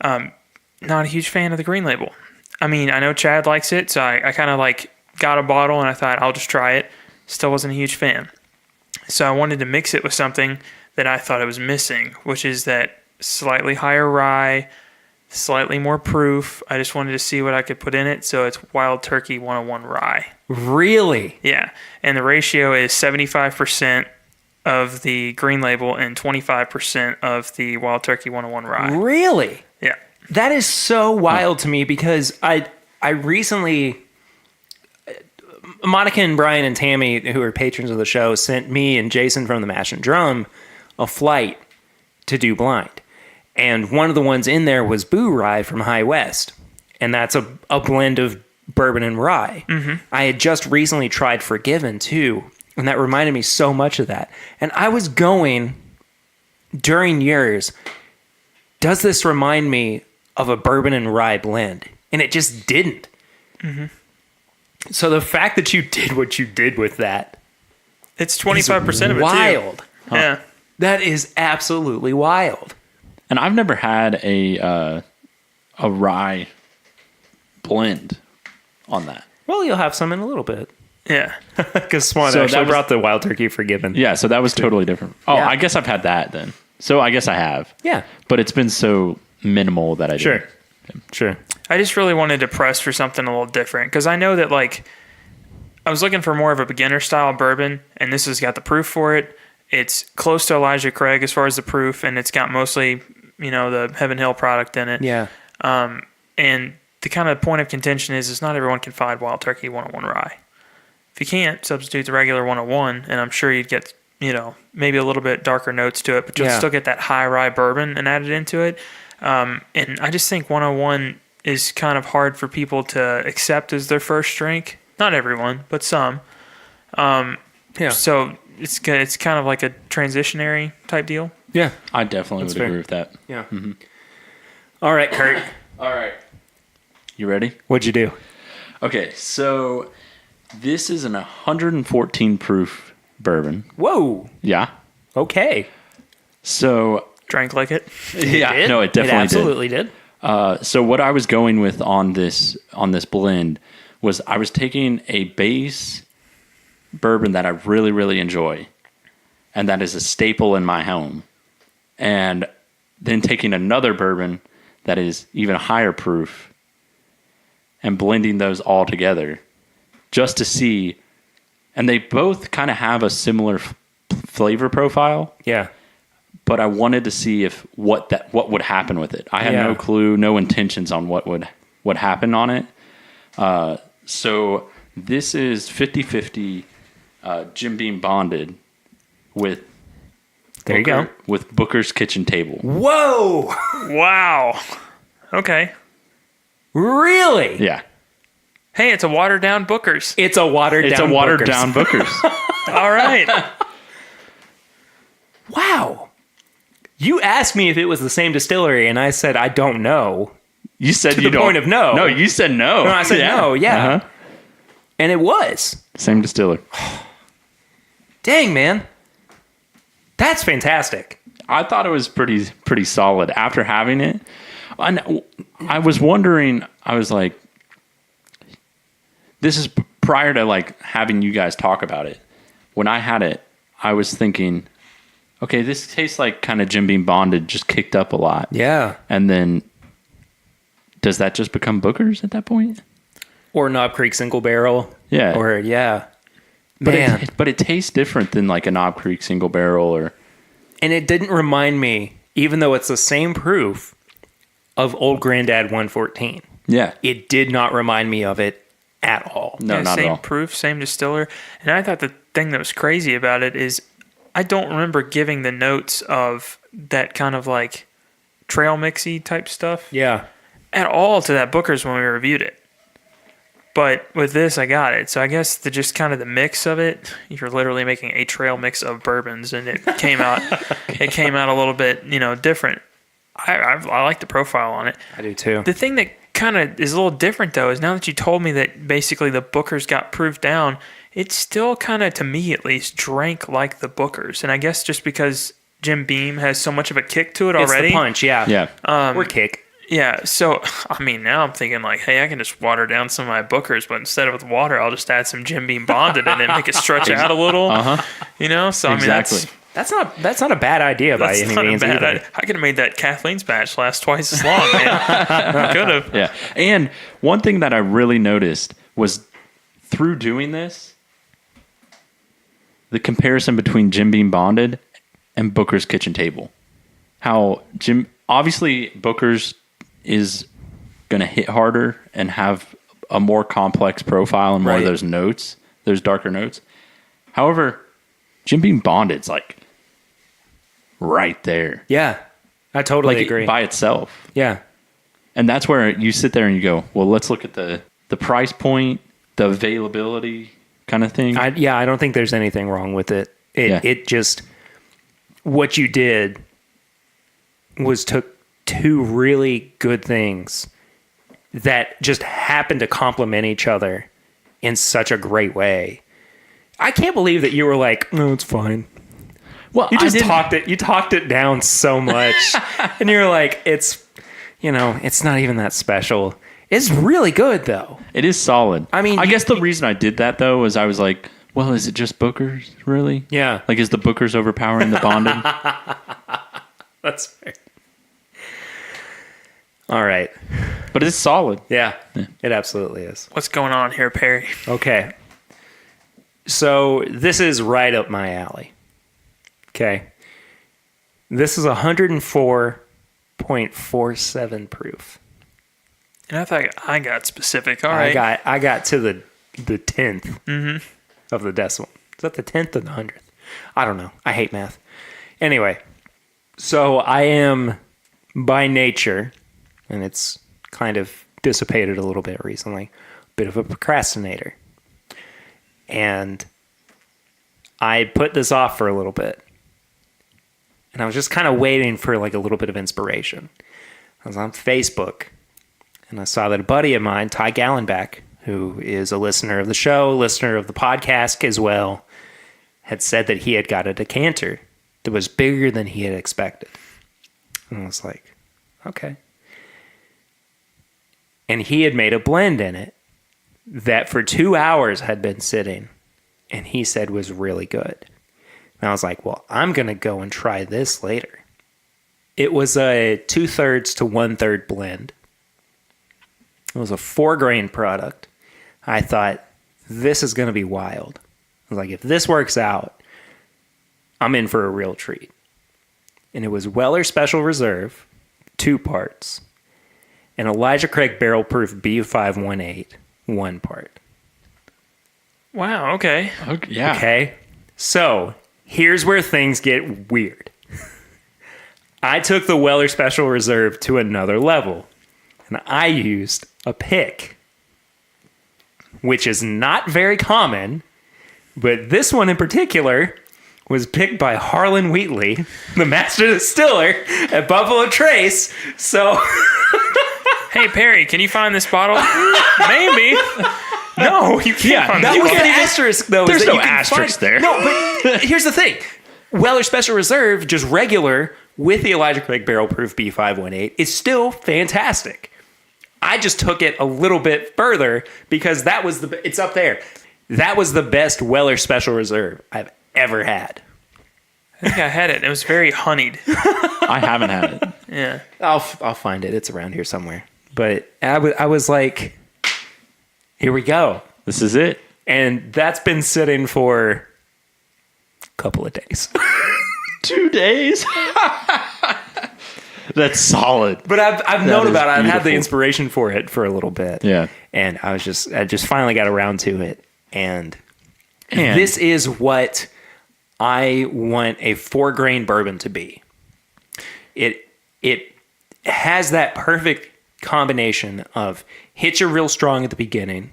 Not a huge fan of the green label. I mean, I know Chad likes it, so I kind of like got a bottle and I thought I'll just try it. Still wasn't a huge fan. So I wanted to mix it with something that I thought it was missing, which is that slightly higher rye, slightly more proof. I just wanted to see what I could put in it. So it's Wild Turkey 101 rye. Really? Yeah. And the ratio is 75% of the green label and 25% of the Wild Turkey 101 rye. Really? Yeah. That is so wild to me because I recently, Monica and Brian and Tammy, who are patrons of the show, sent me and Jason from the Mash and Drum a flight to do blind. And one of the ones in there was Boo Rye from High West. And that's a blend of bourbon and rye. Mm-hmm. I had just recently tried Forgiven too. And that reminded me so much of that. And I was going during yours, does this remind me of a bourbon and rye blend? And it just didn't. Mm-hmm. So the fact that you did what you did with that, it's 25% of it wild. too. Huh. Yeah. That is absolutely wild. And I've never had a rye blend on that. Well, you'll have some in a little bit. Yeah. Because Swan So actually that was- brought the Wild Turkey Forgiven. Yeah, so that was totally different. Oh, Yeah. I guess I've had that then. So I guess I have. Yeah. But it's been so minimal that I didn't. Sure. I just really wanted to press for something a little different because I know that like I was looking for more of a beginner style bourbon, and this has got the proof for it. It's close to Elijah Craig as far as the proof, and it's got mostly, the Heaven Hill product in it. Yeah. And the kind of point of contention is not everyone can find Wild Turkey 101 rye. If you can't, substitute the regular 101, and I'm sure you'd get, maybe a little bit darker notes to it, but you'll still get that high rye bourbon and add it into it. And I just think 101 is kind of hard for people to accept as their first drink. Not everyone, but some. Yeah. So it's kind of like a transitionary type deal. Yeah. I definitely That's would fair. agree with that. Yeah. Mm-hmm. All right, Kurt. All right. You ready? What'd you do? Okay, so this is an 114 proof bourbon. Whoa. Yeah. Okay. So Drank like it. yeah, Did? no, it definitely absolutely did. So what I was going with on this blend was I was taking a base bourbon that I really, really enjoy, and that is a staple in my home, and then taking another bourbon that is even higher proof and blending those all together just to see, and they both kind of have a similar flavor profile. Yeah. But I wanted to see what would happen with it. I had no clue, no intentions on what would happen on it. So this is 50-50 Jim Beam bonded with There you go. with Booker's Kitchen Table. Whoa. Wow. Okay. Really? Yeah, Hey, it's a watered down Booker's. It's a watered it's down a watered Booker's. down Booker's. All right. Wow. You asked me if it was the same distillery, and I said I don't know. You said To you the don't. point of no. No, you said no. No, I said no, yeah. Uh-huh. And it was. Same distiller. Dang, man. That's fantastic. I thought it was pretty solid after having it. And I was wondering, I was like, this is prior to like having you guys talk about it. When I had it, I was thinking, okay, this tastes like kind of Jim Beam bonded, just kicked up a lot. Yeah. And then does that just become Booker's at that point? Or Knob Creek single barrel. Yeah. Or, yeah. But Man. but it tastes different than like a Knob Creek single barrel or. And it didn't remind me, even though it's the same proof, of Old Granddad 114. Yeah. It did not remind me of it at all. No, not same at all. proof, same distiller. And I thought the thing that was crazy about it is I don't remember giving the notes of that kind of like trail mixy type stuff Yeah. at all to that Booker's when we reviewed it. But with this, I got it. So I guess just kind of the mix of it, you're literally making a trail mix of bourbons, and it came out, it came out a little bit, different. I like the profile on it. I do too. The thing that kind of is a little different though is now that you told me that basically the Booker's got proofed down, it still kind of, to me at least, drank like the Booker's. And I guess just because Jim Beam has so much of a kick to it It's already. the punch, yeah. Yeah. Or kick. Yeah, so I mean, now I'm thinking like, hey, I can just water down some of my Bookers, but instead of with water, I'll just add some Jim Beam bonded and then make it stretch out a little. You know, so I mean, Exactly. That's not a bad idea by that's any not a means bad either. idea. I could have made that Kathleen's batch last twice as long, man. Could have. Yeah. And one thing that I really noticed was through doing this, the comparison between Jim Beam Bonded and Booker's Kitchen Table. How obviously Booker's is going to hit harder and have a more complex profile and more of those notes, those darker notes. However, Jim Beam Bonded's like right there. Yeah. I totally Like agree. by itself. Yeah. And that's where you sit there and you go, well, let's look at the price point, the availability kind of thing. I don't think there's anything wrong with it. It just, what you did was took two really good things that just happened to complement each other in such a great way. I can't believe that you were like, no, it's fine. Well, You just talked it down so much. And you're like, it's not even that special. It's really good though. It is solid. I mean, I guess the reason I did that though is I was like, well, is it just Booker's really? Yeah. Like, is the Booker's overpowering the Bonded? That's fair. All right. But it's solid. Yeah, it absolutely is. What's going on here, Perry? Okay. So this is right up my alley. Okay. This is 104.47 proof. And I thought I got specific. All right. I got to the 10th of the decimal. Is that the 10th or the 100th? I don't know. I hate math. Anyway, so I am by nature, and it's kind of dissipated a little bit recently, a bit of a procrastinator. And I put this off for a little bit. And I was just kind of waiting for like a little bit of inspiration. I was on Facebook, and I saw that a buddy of mine, Ty Gallenback, who is a listener of the show, listener of the podcast as well, had said that he had got a decanter that was bigger than he had expected. And I was like, okay. And he had made a blend in it that for 2 hours had been sitting, and he said was really good. And I was like, well, I'm going to go and try this later. It was a 2/3 to 1/3 blend. It was a 4-grain product. I thought, this is going to be wild. I was like, if this works out, I'm in for a real treat. And it was Weller Special Reserve, 2 parts, and Elijah Craig Barrel Proof B518, 1 part. Wow. Okay. Yeah. Okay? So, here's where things get weird. I took the Weller Special Reserve to another level, and I used a pick, which is not very common, but this one in particular was picked by Harlan Wheatley, the master distiller at Buffalo Trace. So, Hey, Perry, can you find this bottle? Maybe. No, you can't find that this was the bottle. asterisk, though. There's is that no you can asterisk there. No, but here's the thing. Weller Special Reserve, just regular, with the Elijah Craig Barrel Proof B518, is still fantastic. I just took it a little bit further because that was it's up there. That was the best Weller Special Reserve I've ever had. I think I had it. It was very honeyed. I haven't had it. Yeah. I'll find it. It's around here somewhere. But I was like, here we go. This is it. And that's been sitting for a couple of days. 2 days. That's solid. But I've known is about it. I've had the beautiful. inspiration for it for a little bit. Yeah. And I just finally got around to it. And And- this is what I want a 4-grain bourbon to be. It has that perfect combination of hits you real strong at the beginning,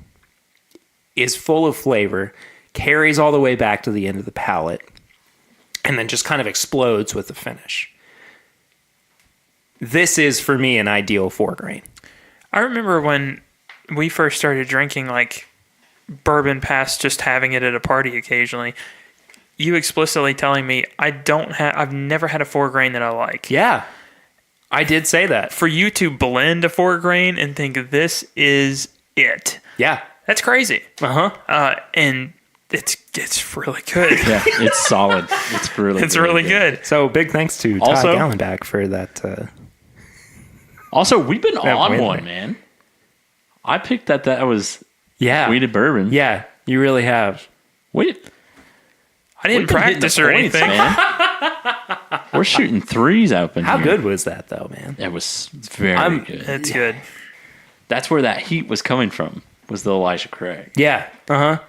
is full of flavor, carries all the way back to the end of the palate, and then just kind of explodes with the finish. This is, for me, an ideal 4-grain. I remember when we first started drinking like bourbon past just having it at a party occasionally. you explicitly telling me I've never had a 4-grain that I like. Yeah. I did say that. For you to blend a 4-grain and think this is it. Yeah. That's crazy. Uh-huh. And it's really good. Yeah, it's solid. It's really good. So big thanks to Ty Also- Gallenbach for that. Also, we've been on win one, there. man. I picked that was Yeah. weeded bourbon. Yeah, you really have. Wait, I didn't we've been hitting practice the or points, anything. man. We're shooting threes open. How here. good was that, though, man? It was very good. It's good. That's where that heat was coming from. Was the Elijah Craig, Yeah. Uh-huh.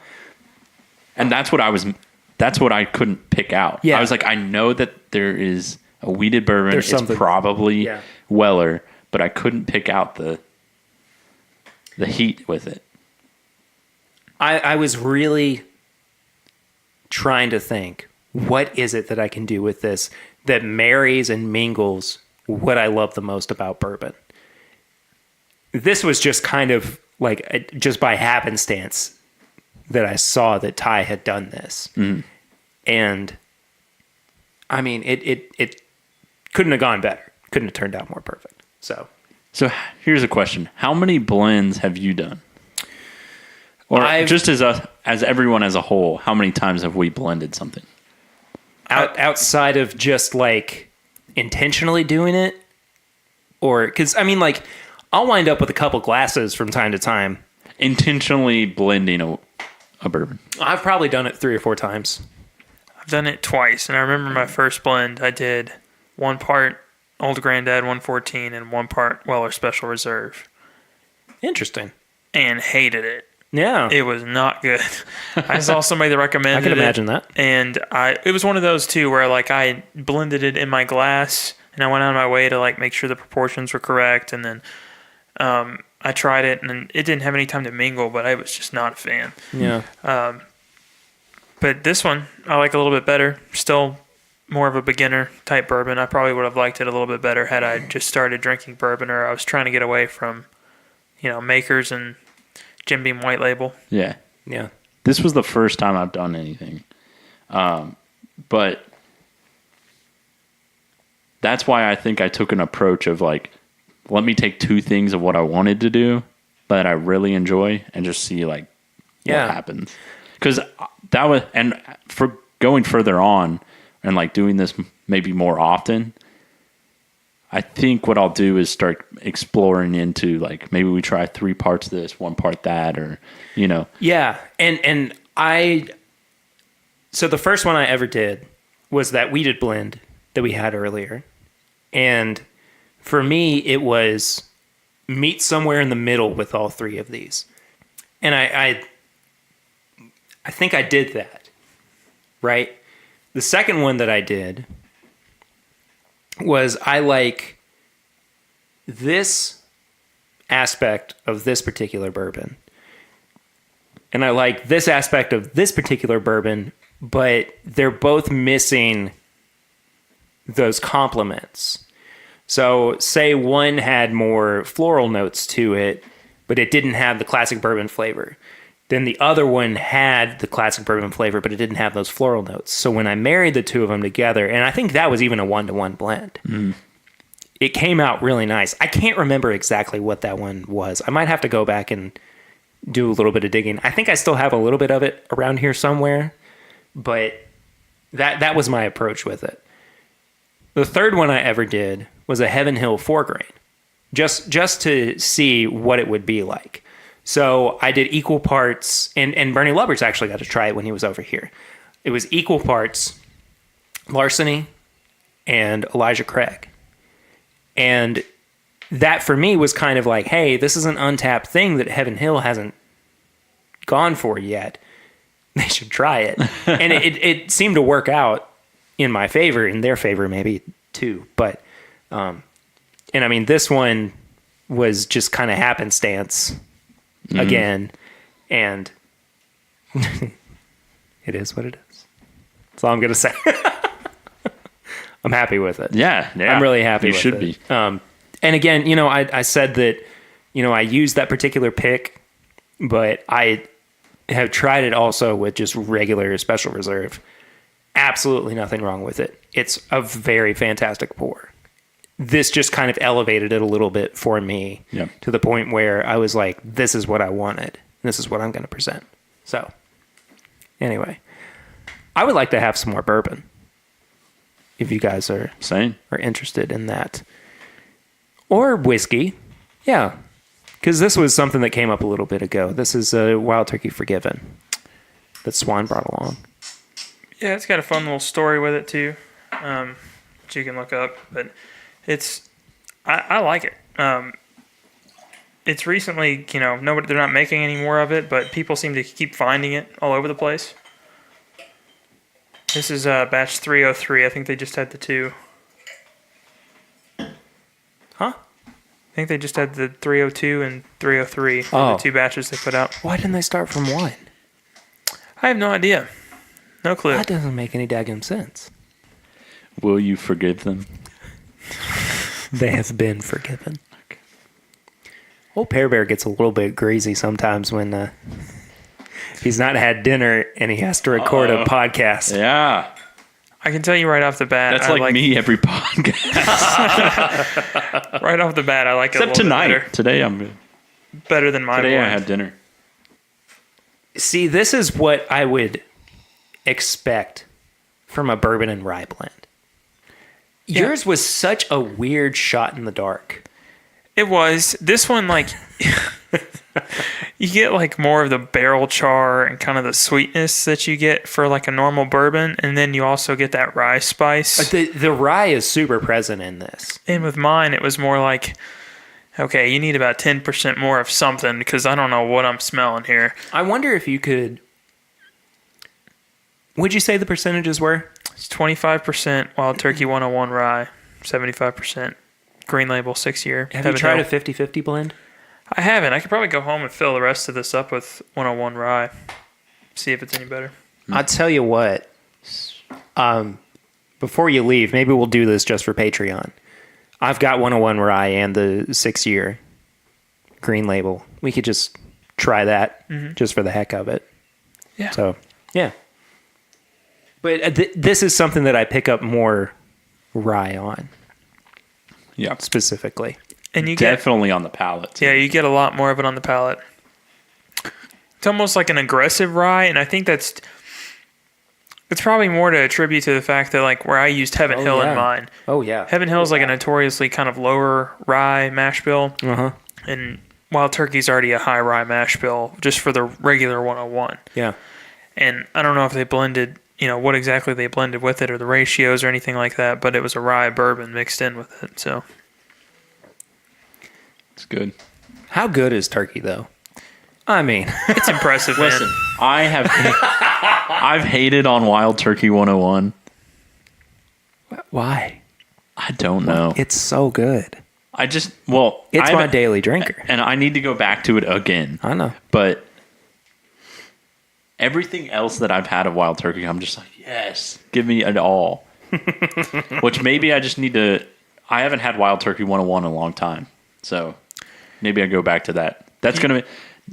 and that's what I couldn't pick out. Yeah. I was like, I know that there is a weeded bourbon. There's It's something- probably Yeah. Weller, but I couldn't pick out the heat with it. I was really trying to think, what is it that I can do with this that marries and mingles what I love the most about bourbon? This was just kind of like just by happenstance that I saw that Ty had done this. And I mean, it couldn't have gone better. Couldn't have turned out more perfect. So here's a question: how many blends have you done? Or just as everyone as a whole, how many times have we blended something? outside of just like intentionally doing it, or because I mean, like I'll wind up with a couple glasses from time to time. Intentionally blending a bourbon. I've probably done it 3 or 4 times. I've done it twice, and I remember my first blend. I did 1 part Old Granddad 114 and 1 part Weller Special Reserve, Interesting. and hated it. Yeah. It was not good. I saw somebody that recommended I could imagine that. and it was one of those too where like I blended it in my glass, and I went out of my way to like make sure the proportions were correct, and then I tried it, and it didn't have any time to mingle, but I was just not a fan. Yeah. But this one I like a little bit better. Still more of a beginner type bourbon. I probably would have liked it a little bit better had I just started drinking bourbon, or I was trying to get away from, Makers and Jim Beam White Label. Yeah. Yeah. This was the first time I've done anything. But that's why I think I took an approach of like, let me take 2 things of what I wanted to do that I really enjoy and just see like what happens. Because that was, and for going further on and like doing this maybe more often, I think what I'll do is start exploring into like, maybe we try 3 parts of this, 1 part that, or, Yeah. And so the first one I ever did was that weeded blend that we had earlier. And for me, it was meet somewhere in the middle with all 3 of these. And I think I did that, right? The second one that I did was I like this aspect of this particular bourbon, and I like this aspect of this particular bourbon, but they're both missing those complements. So say one had more floral notes to it, but it didn't have the classic bourbon flavor. Then the other one had the classic bourbon flavor, but it didn't have those floral notes. So when I married the 2 of them together, and I think that was even a 1-to-1 blend, it came out really nice. I can't remember exactly what that one was. I might have to go back and do a little bit of digging. I think I still have a little bit of it around here somewhere, but that was my approach with it. The third one I ever did was a Heaven Hill 4-grain, just to see what it would be like. So I did equal parts, and Bernie Lubbers actually got to try it when he was over here. It was equal parts Larceny and Elijah Craig. And that for me was kind of like, hey, this is an untapped thing that Heaven Hill hasn't gone for yet. They should try it. And it seemed to work out in my favor, in their favor maybe too. But, and I mean, this one was just kind of happenstance again. And it is what it is. That's all I'm going to say. I'm happy with it. Yeah. I'm really happy with it. You should be. And again, I said that, I used that particular pick, but I have tried it also with just regular Special Reserve. absolutely nothing wrong with it. It's a very fantastic pour. This just kind of elevated it a little bit for me to the point where I was like, this is what I wanted. This is what I'm going to present. So, anyway, I would like to have some more bourbon if you guys are interested in that. Or whiskey. Yeah. Because this was something that came up a little bit ago. This is a Wild Turkey Forgiven that Swan brought along. Yeah, it's got a fun little story with it too, which you can look up. But I like it. It's recently, they're not making any more of it, but people seem to keep finding it all over the place. This is batch 303. I think they just had the 2. Huh? I think they just had the 302 and 303. The 2 batches they put out. Why didn't they start from 1? I have no idea. No clue. That doesn't make any daggum sense. Will you forgive them? They have been forgiven. Okay. Old Pear Bear gets a little bit crazy sometimes when he's not had dinner and he has to record a podcast. Yeah. I can tell you right off the bat. That's like me every podcast. Right off the bat, I like it a little tonight. bit better. Today I'm good. Better than mine. Today I had dinner. See, this is what I would expect from a bourbon and rye blend. Yeah. Yours was such a weird shot in the dark. It was. This one, you get more of the barrel char and kind of the sweetness that you get for a normal bourbon, and then you also get that rye spice. The rye is super present in this. And with mine, it was more like, okay, you need about 10% more of something because I don't know what I'm smelling here. I wonder if you could... What'd you say the percentages were? It's 25% Wild Turkey 101 rye, 75% Green Label 6-year. Have you tried a 50-50 blend? I haven't. I could probably go home and fill the rest of this up with 101 rye. See if it's any better. I'll tell you what. Before you leave, maybe we'll do this just for Patreon. I've got 101 rye and the 6-year Green Label. We could just try that just for the heck of it. Yeah. So, yeah. But this is something that I pick up more rye on. Yeah. Specifically. And you definitely on the palate. Too. Yeah, you get a lot more of it on the palate. It's almost like an aggressive rye, and I think it's probably more to attribute to the fact that where I used Heaven Hill in mine. Oh yeah. Heaven Hill is a notoriously kind of lower rye mash bill. Uh-huh. And Wild Turkey's already a high rye mash bill just for the regular 101. Yeah. And I don't know if they blended, what exactly they blended with it or the ratios or anything like that, but it was a rye bourbon mixed in with it, so. It's good. How good is turkey, though? I mean, it's impressive, man. Listen, I've hated on Wild Turkey 101. Why? I don't know. It's so good. It's my daily drinker. And I need to go back to it again. I know. But everything else that I've had of Wild Turkey, I'm just like, yes, give me it all. Which maybe I just need to... I haven't had Wild Turkey 101 in a long time. So maybe I go back to that. That's going to be...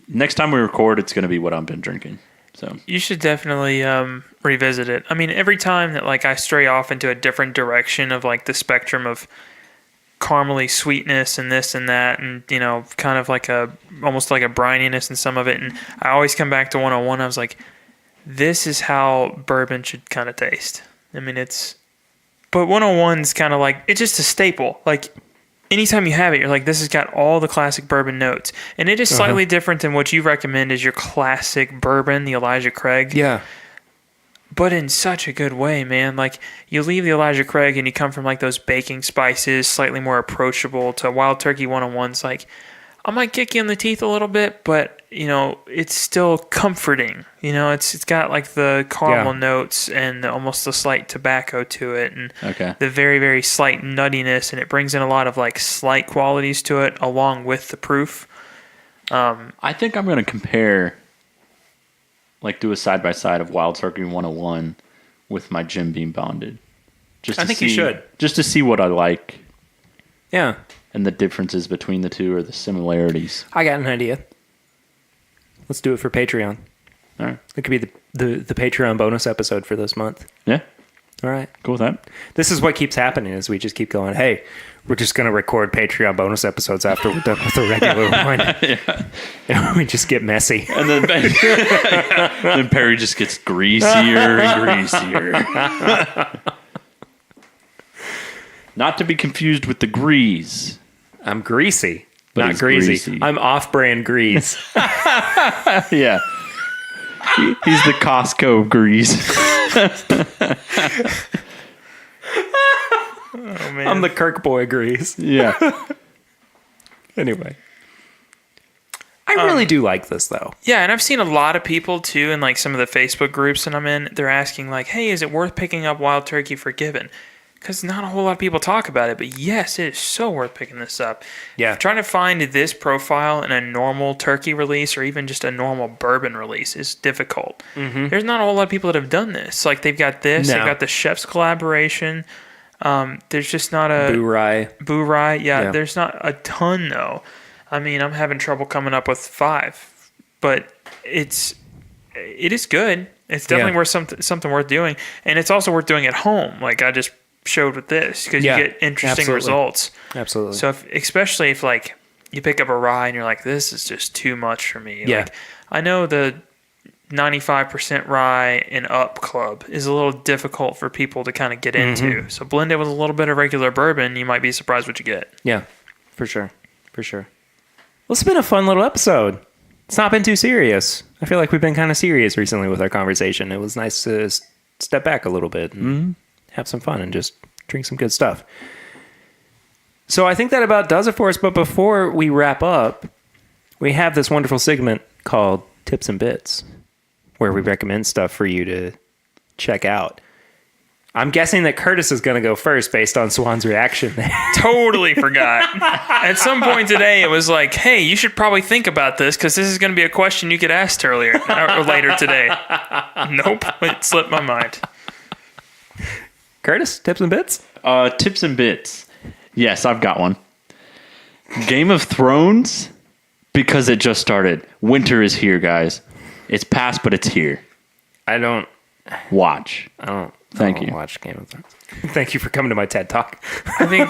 Next time we record, it's going to be what I've been drinking. So you should definitely revisit it. I mean, every time that I stray off into a different direction of the spectrum of caramely sweetness and this and that, and kind of almost like a brininess in some of it, and I always come back to 101. I was like, this is how bourbon should kind of taste. I mean, but 101's kind of it's just a staple. Anytime you have it, you're this has got all the classic bourbon notes. And it is slightly different than what you recommend as your classic bourbon, the Elijah Craig. Yeah. But in such a good way, man. You leave the Elijah Craig and you come from those baking spices, slightly more approachable, to Wild Turkey 101's I might kick you in the teeth a little bit, but it's still comforting. It's got the caramel notes and almost the slight tobacco to it, and the very, very slight nuttiness, and it brings in a lot of slight qualities to it along with the proof. I think I'm going to compare, do a side by side of Wild Turkey 101 with my Jim Beam Bonded. I think you should, just to see what I like. Yeah. And the differences between the two or the similarities. I got an idea. Let's do it for Patreon. All right. It could be the Patreon bonus episode for this month. Yeah. All right. Cool with that. This is what keeps happening is we just keep going, hey, we're just going to record Patreon bonus episodes after we're done with the regular one. And we just get messy. And then, then Perry just gets greasier and greasier. Not to be confused with the grease. I'm greasy, But not it's greasy. greasy. I'm off-brand grease. Yeah. He's the Costco grease. Oh man. I'm the Kirk boy grease. Yeah. Anyway. I really do like this, though. Yeah, and I've seen a lot of people too in like some of the Facebook groups that I'm in. They're asking like, "Hey, is it worth picking up Wild Turkey Forgiven?" Because not a whole lot of people talk about it, but yes, it is so worth picking this up. Yeah. Trying to find this profile in a normal turkey release or even just a normal bourbon release is difficult. Mm-hmm. There's not a whole lot of people that have done this. Like they've got this, No. they've got the chef's collaboration. There's just not a Boo Rye. Boo Rye. Yeah, Yeah. there's not a ton though. I mean, I'm having trouble coming up with 5, but it is good. It's definitely worth something worth doing, and it's also worth doing at home. Like I just showed with this because Yeah, you get interesting absolutely. results. Absolutely. So especially if like you pick up a rye and you're like, this is just too much for me. Yeah. Like I know the 95% rye and up club is a little difficult for people to kind of get into. So blend it with a little bit of regular bourbon, you might be surprised what you get. Yeah, for sure. For sure. Well, it's been a fun little episode. It's not been too serious. I feel like we've been kind of serious recently with our conversation. It was nice to step back a little bit and have some fun and just drink some good stuff. So I think that about does it for us. But before we wrap up, we have this wonderful segment called Tips and Bits, where we recommend stuff for you to check out. I'm guessing that Curtis is going to go first based on Swan's reaction. Totally forgot. At some point today, it was like, hey, you should probably think about this because this is going to be a question you get asked earlier or later today. Nope, it slipped my mind. Curtis, tips and bits? Tips and bits. Yes, I've got one. Game of Thrones, because it just started. Winter is here, guys. It's past, but it's here. I don't Watch. Thank you. watch Game of Thrones. Thank you for coming to my TED Talk. I think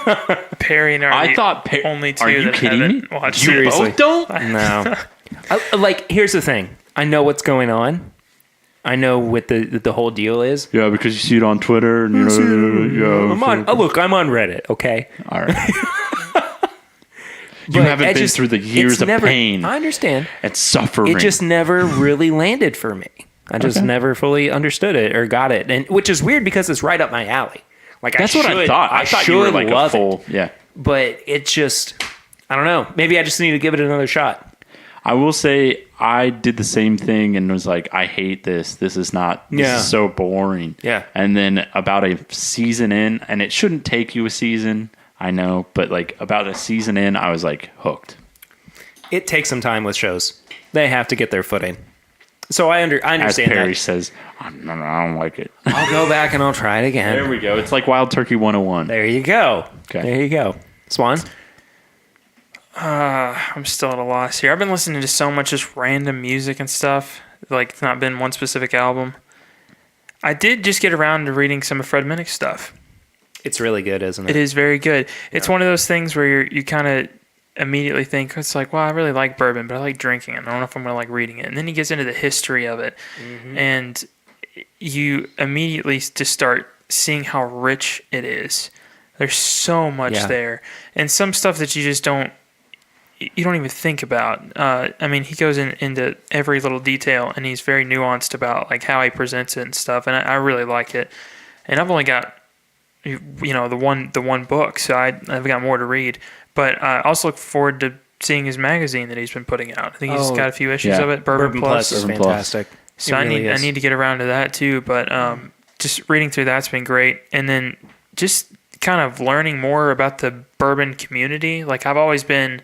Perry and I are the only two Are you that kidding me? haven't watched You it. Seriously. both don't? No. Here's the thing. I know what's going on. I know what the whole deal is. Yeah, because you see it on Twitter. And, I'm on Reddit, okay? All right. You But haven't it been just- through the years it's of never- pain I understand. and suffering. It just never really landed for me. I just Okay. never fully understood it or got it, and which is weird because it's right up my alley. Like That's what I thought. I thought you were like a love full. it, Yeah. but it just, I don't know. Maybe I just need to give it another shot. I will say I did the same thing and was like, I hate this. This is so boring. Yeah. And then about a season in, and it shouldn't take you a season, I know, but like about a season in, I was like hooked. It takes some time with shows. They have to get their footing. So I As understand Perry that. says, I don't like it. I'll go back and I'll try it again. There we go. It's like Wild Turkey 101. There you go. Okay. There you go. Swan? I'm still at a loss here. I've been listening to so much just random music and stuff. Like, it's not been one specific album. I did just get around to reading some of Fred Minnick's stuff. It's really good, isn't it? It is very good. It's one of those things where you kind of immediately think, it's like, well, I really like bourbon, but I like drinking it. I don't know if I'm going to like reading it. And then he gets into the history of it. And you immediately just start seeing how rich it is. There's so much there. And some stuff that you just don't even think about. I mean, he goes into every little detail, and he's very nuanced about like how he presents it and stuff. And I really like it. And I've only got the one book, so I've got more to read. But I also look forward to seeing his magazine that he's been putting out. I think he's got a few issues of it. Bourbon Plus. is Bourbon Plus. fantastic. So I need to get around to that too. But just reading through that's been great. And then just kind of learning more about the bourbon community. Like I've always been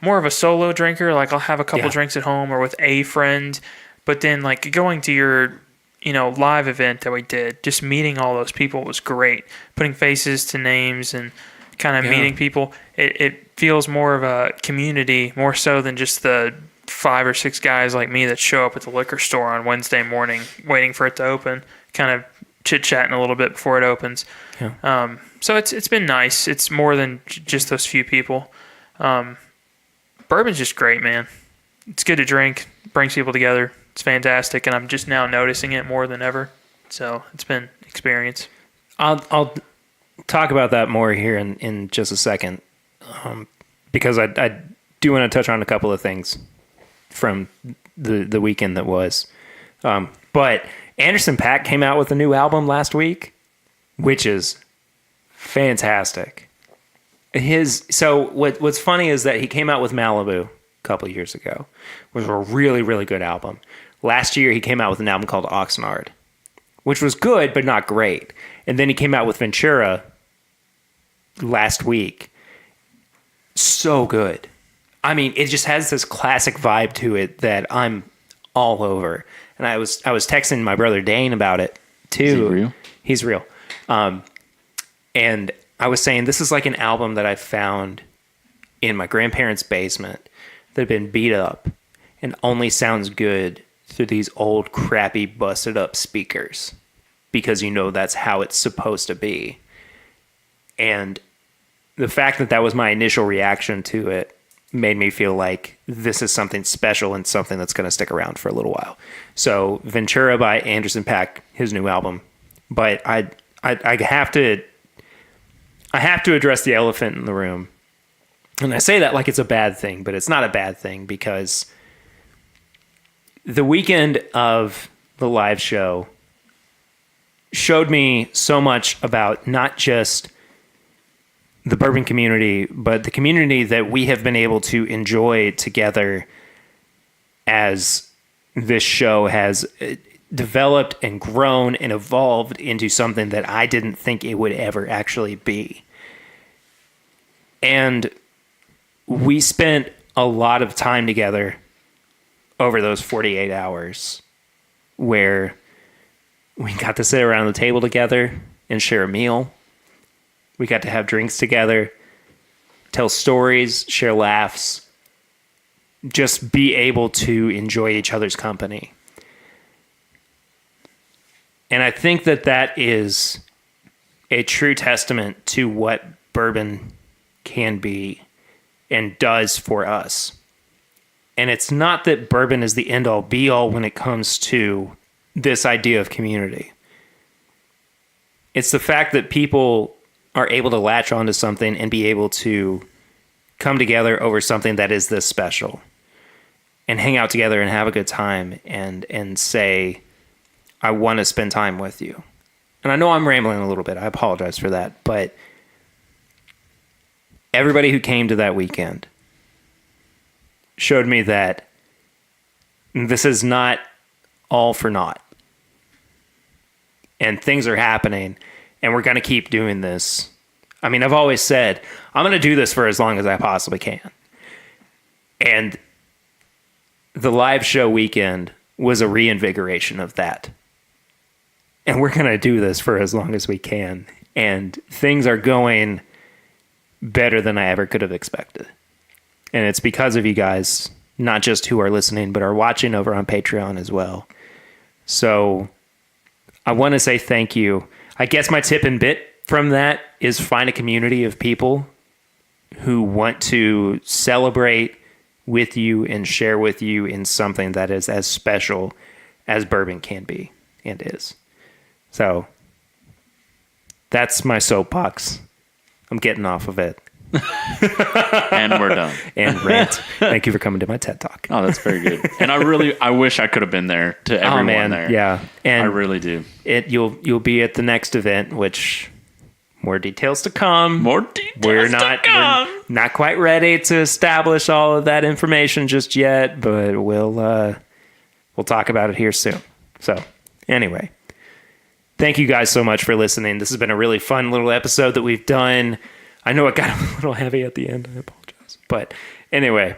more of a solo drinker. Like I'll have a couple drinks at home or with a friend. But then like going to your live event that we did, just meeting all those people was great. Putting faces to names and kind of meeting people. It feels more of a community, more so than just the 5 or 6 guys like me that show up at the liquor store on Wednesday morning waiting for it to open. Kind of chit-chatting a little bit before it opens. Yeah. So it's been nice. It's more than just those few people. Bourbon's just great, man. It's good to drink, brings people together. It's fantastic, and I'm just now noticing it more than ever. So it's been experience. I'll talk about that more here in just a second, because I do want to touch on a couple of things from the weekend that was. But Anderson .Paak came out with a new album last week, which is fantastic. What's funny is that he came out with Malibu a couple of years ago, which was a really, really good album. Last year, he came out with an album called Oxnard, which was good, but not great. And then he came out with Ventura last week. So good. I mean, it just has this classic vibe to it that I'm all over. And I was texting my brother Dane about it too. Is he real? He's real. And I was saying this is like an album that I found in my grandparents' basement that had been beat up and only sounds good through these old crappy busted up speakers, because that's how it's supposed to be. And the fact that was my initial reaction to it made me feel like this is something special and something that's going to stick around for a little while. So Ventura by Anderson .Paak, his new album. But I have to address the elephant in the room. And I say that like it's a bad thing, but it's not a bad thing, because the weekend of the live show showed me so much about not just the bourbon community, but the community that we have been able to enjoy together as this show has developed and grown and evolved into something that I didn't think it would ever actually be. And we spent a lot of time together over those 48 hours where we got to sit around the table together and share a meal. We got to have drinks together, tell stories, share laughs, just be able to enjoy each other's company. And I think that is a true testament to what bourbon can be and does for us. And it's not that bourbon is the end all be all when it comes to this idea of community. It's the fact that people are able to latch onto something and be able to come together over something that is this special and hang out together and have a good time and say, I want to spend time with you. And I know I'm rambling a little bit. I apologize for that. But everybody who came to that weekend showed me that this is not all for naught. And things are happening, and we're going to keep doing this. I mean, I've always said, I'm going to do this for as long as I possibly can. And the live show weekend was a reinvigoration of that. And we're going to do this for as long as we can. And things are going better than I ever could have expected. And it's because of you guys, not just who are listening, but are watching over on Patreon as well. So I want to say thank you. I guess my tip and bit from that is find a community of people who want to celebrate with you and share with you in something that is as special as bourbon can be and is. So that's my soapbox. I'm getting off of it. And we're done. And rant. Thank you for coming to my TED Talk. Oh, that's very good. And I wish I could have been there to everyone there. Yeah. And I really do. You'll be at the next event, which more details to come. More details We're not quite ready to establish all of that information just yet, but we'll talk about it here soon. So anyway, thank you guys so much for listening. This has been a really fun little episode that we've done. I know it got a little heavy at the end. I apologize. But anyway,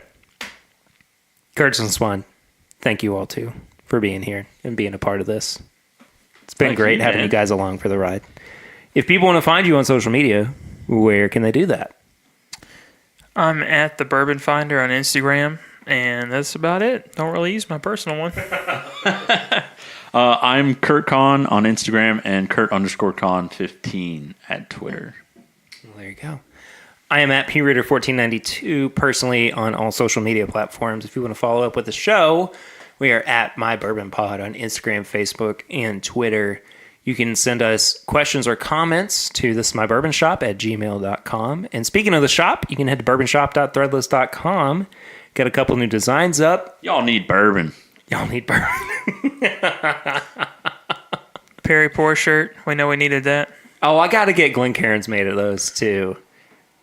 Curtis and Swan, thank you all too for being here and being a part of this. It's been great having you guys along for the ride. If people want to find you on social media, where can they do that? I'm at the Bourbon Finder on Instagram, and that's about it. Don't really use my personal one. I'm Kurt Con on Instagram and Kurt_Con15 at Twitter. Well, there you go. I am at PRitter1492 personally on all social media platforms. If you want to follow up with the show, we are at My Bourbon Pod on Instagram, Facebook, and Twitter. You can send us questions or comments to thisismybourbonshop@gmail.com. And speaking of the shop, you can head to bourbonshop.threadless.com. Got a couple new designs up. Y'all need bourbon. Y'all need bourbon. Perry Pour shirt. We know we needed that. Oh, I got to get Glencairns made of those too.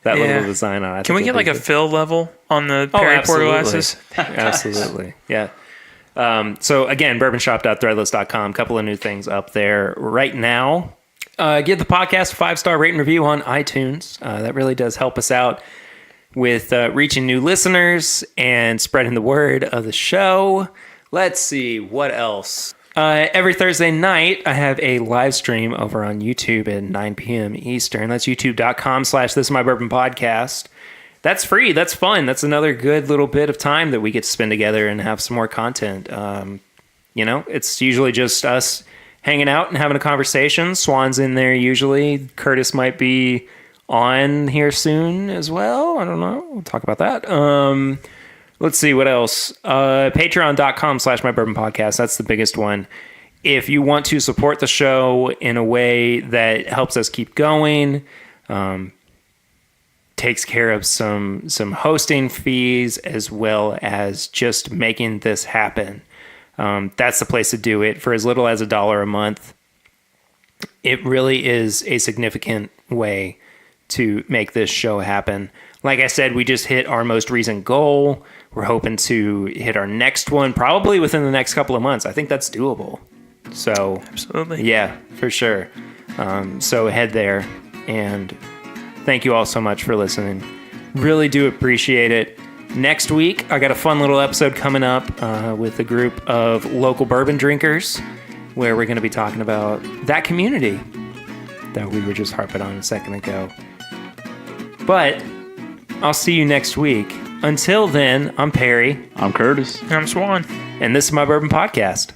That Yeah. little design on it. Can we get like a fill level on the Perry Pour glasses? Absolutely. Yeah. So again, bourbonshop.threadless.com. Couple of new things up there right now. Give the podcast a 5-star rate and review on iTunes. That really does help us out with reaching new listeners and spreading the word of the show. Let's see what else. Every Thursday night, I have a live stream over on YouTube at 9 p.m. Eastern. That's youtube.com/thisismybourbonpodcast. That's free. That's fun. That's another good little bit of time that we get to spend together and have some more content. It's usually just us hanging out and having a conversation. Swan's in there usually. Curtis might be on here soon as well. I don't know. We'll talk about that. Let's see what else. Patreon.com/mybourbonpodcast. That's the biggest one. If you want to support the show in a way that helps us keep going, takes care of some hosting fees as well as just making this happen. That's the place to do it for as little as $1 a month. It really is a significant way to make this show happen. Like I said, we just hit our most recent goal. We're hoping to hit our next one probably within the next couple of months. I think that's doable. So Absolutely. Yeah, for sure. So head there, and thank you all so much for listening. Really do appreciate it. Next week, I got a fun little episode coming up with a group of local bourbon drinkers where we're going to be talking about that community that we were just harping on a second ago. But I'll see you next week. Until then, I'm Perry. I'm Curtis. I'm Swan. And this is My Bourbon Podcast.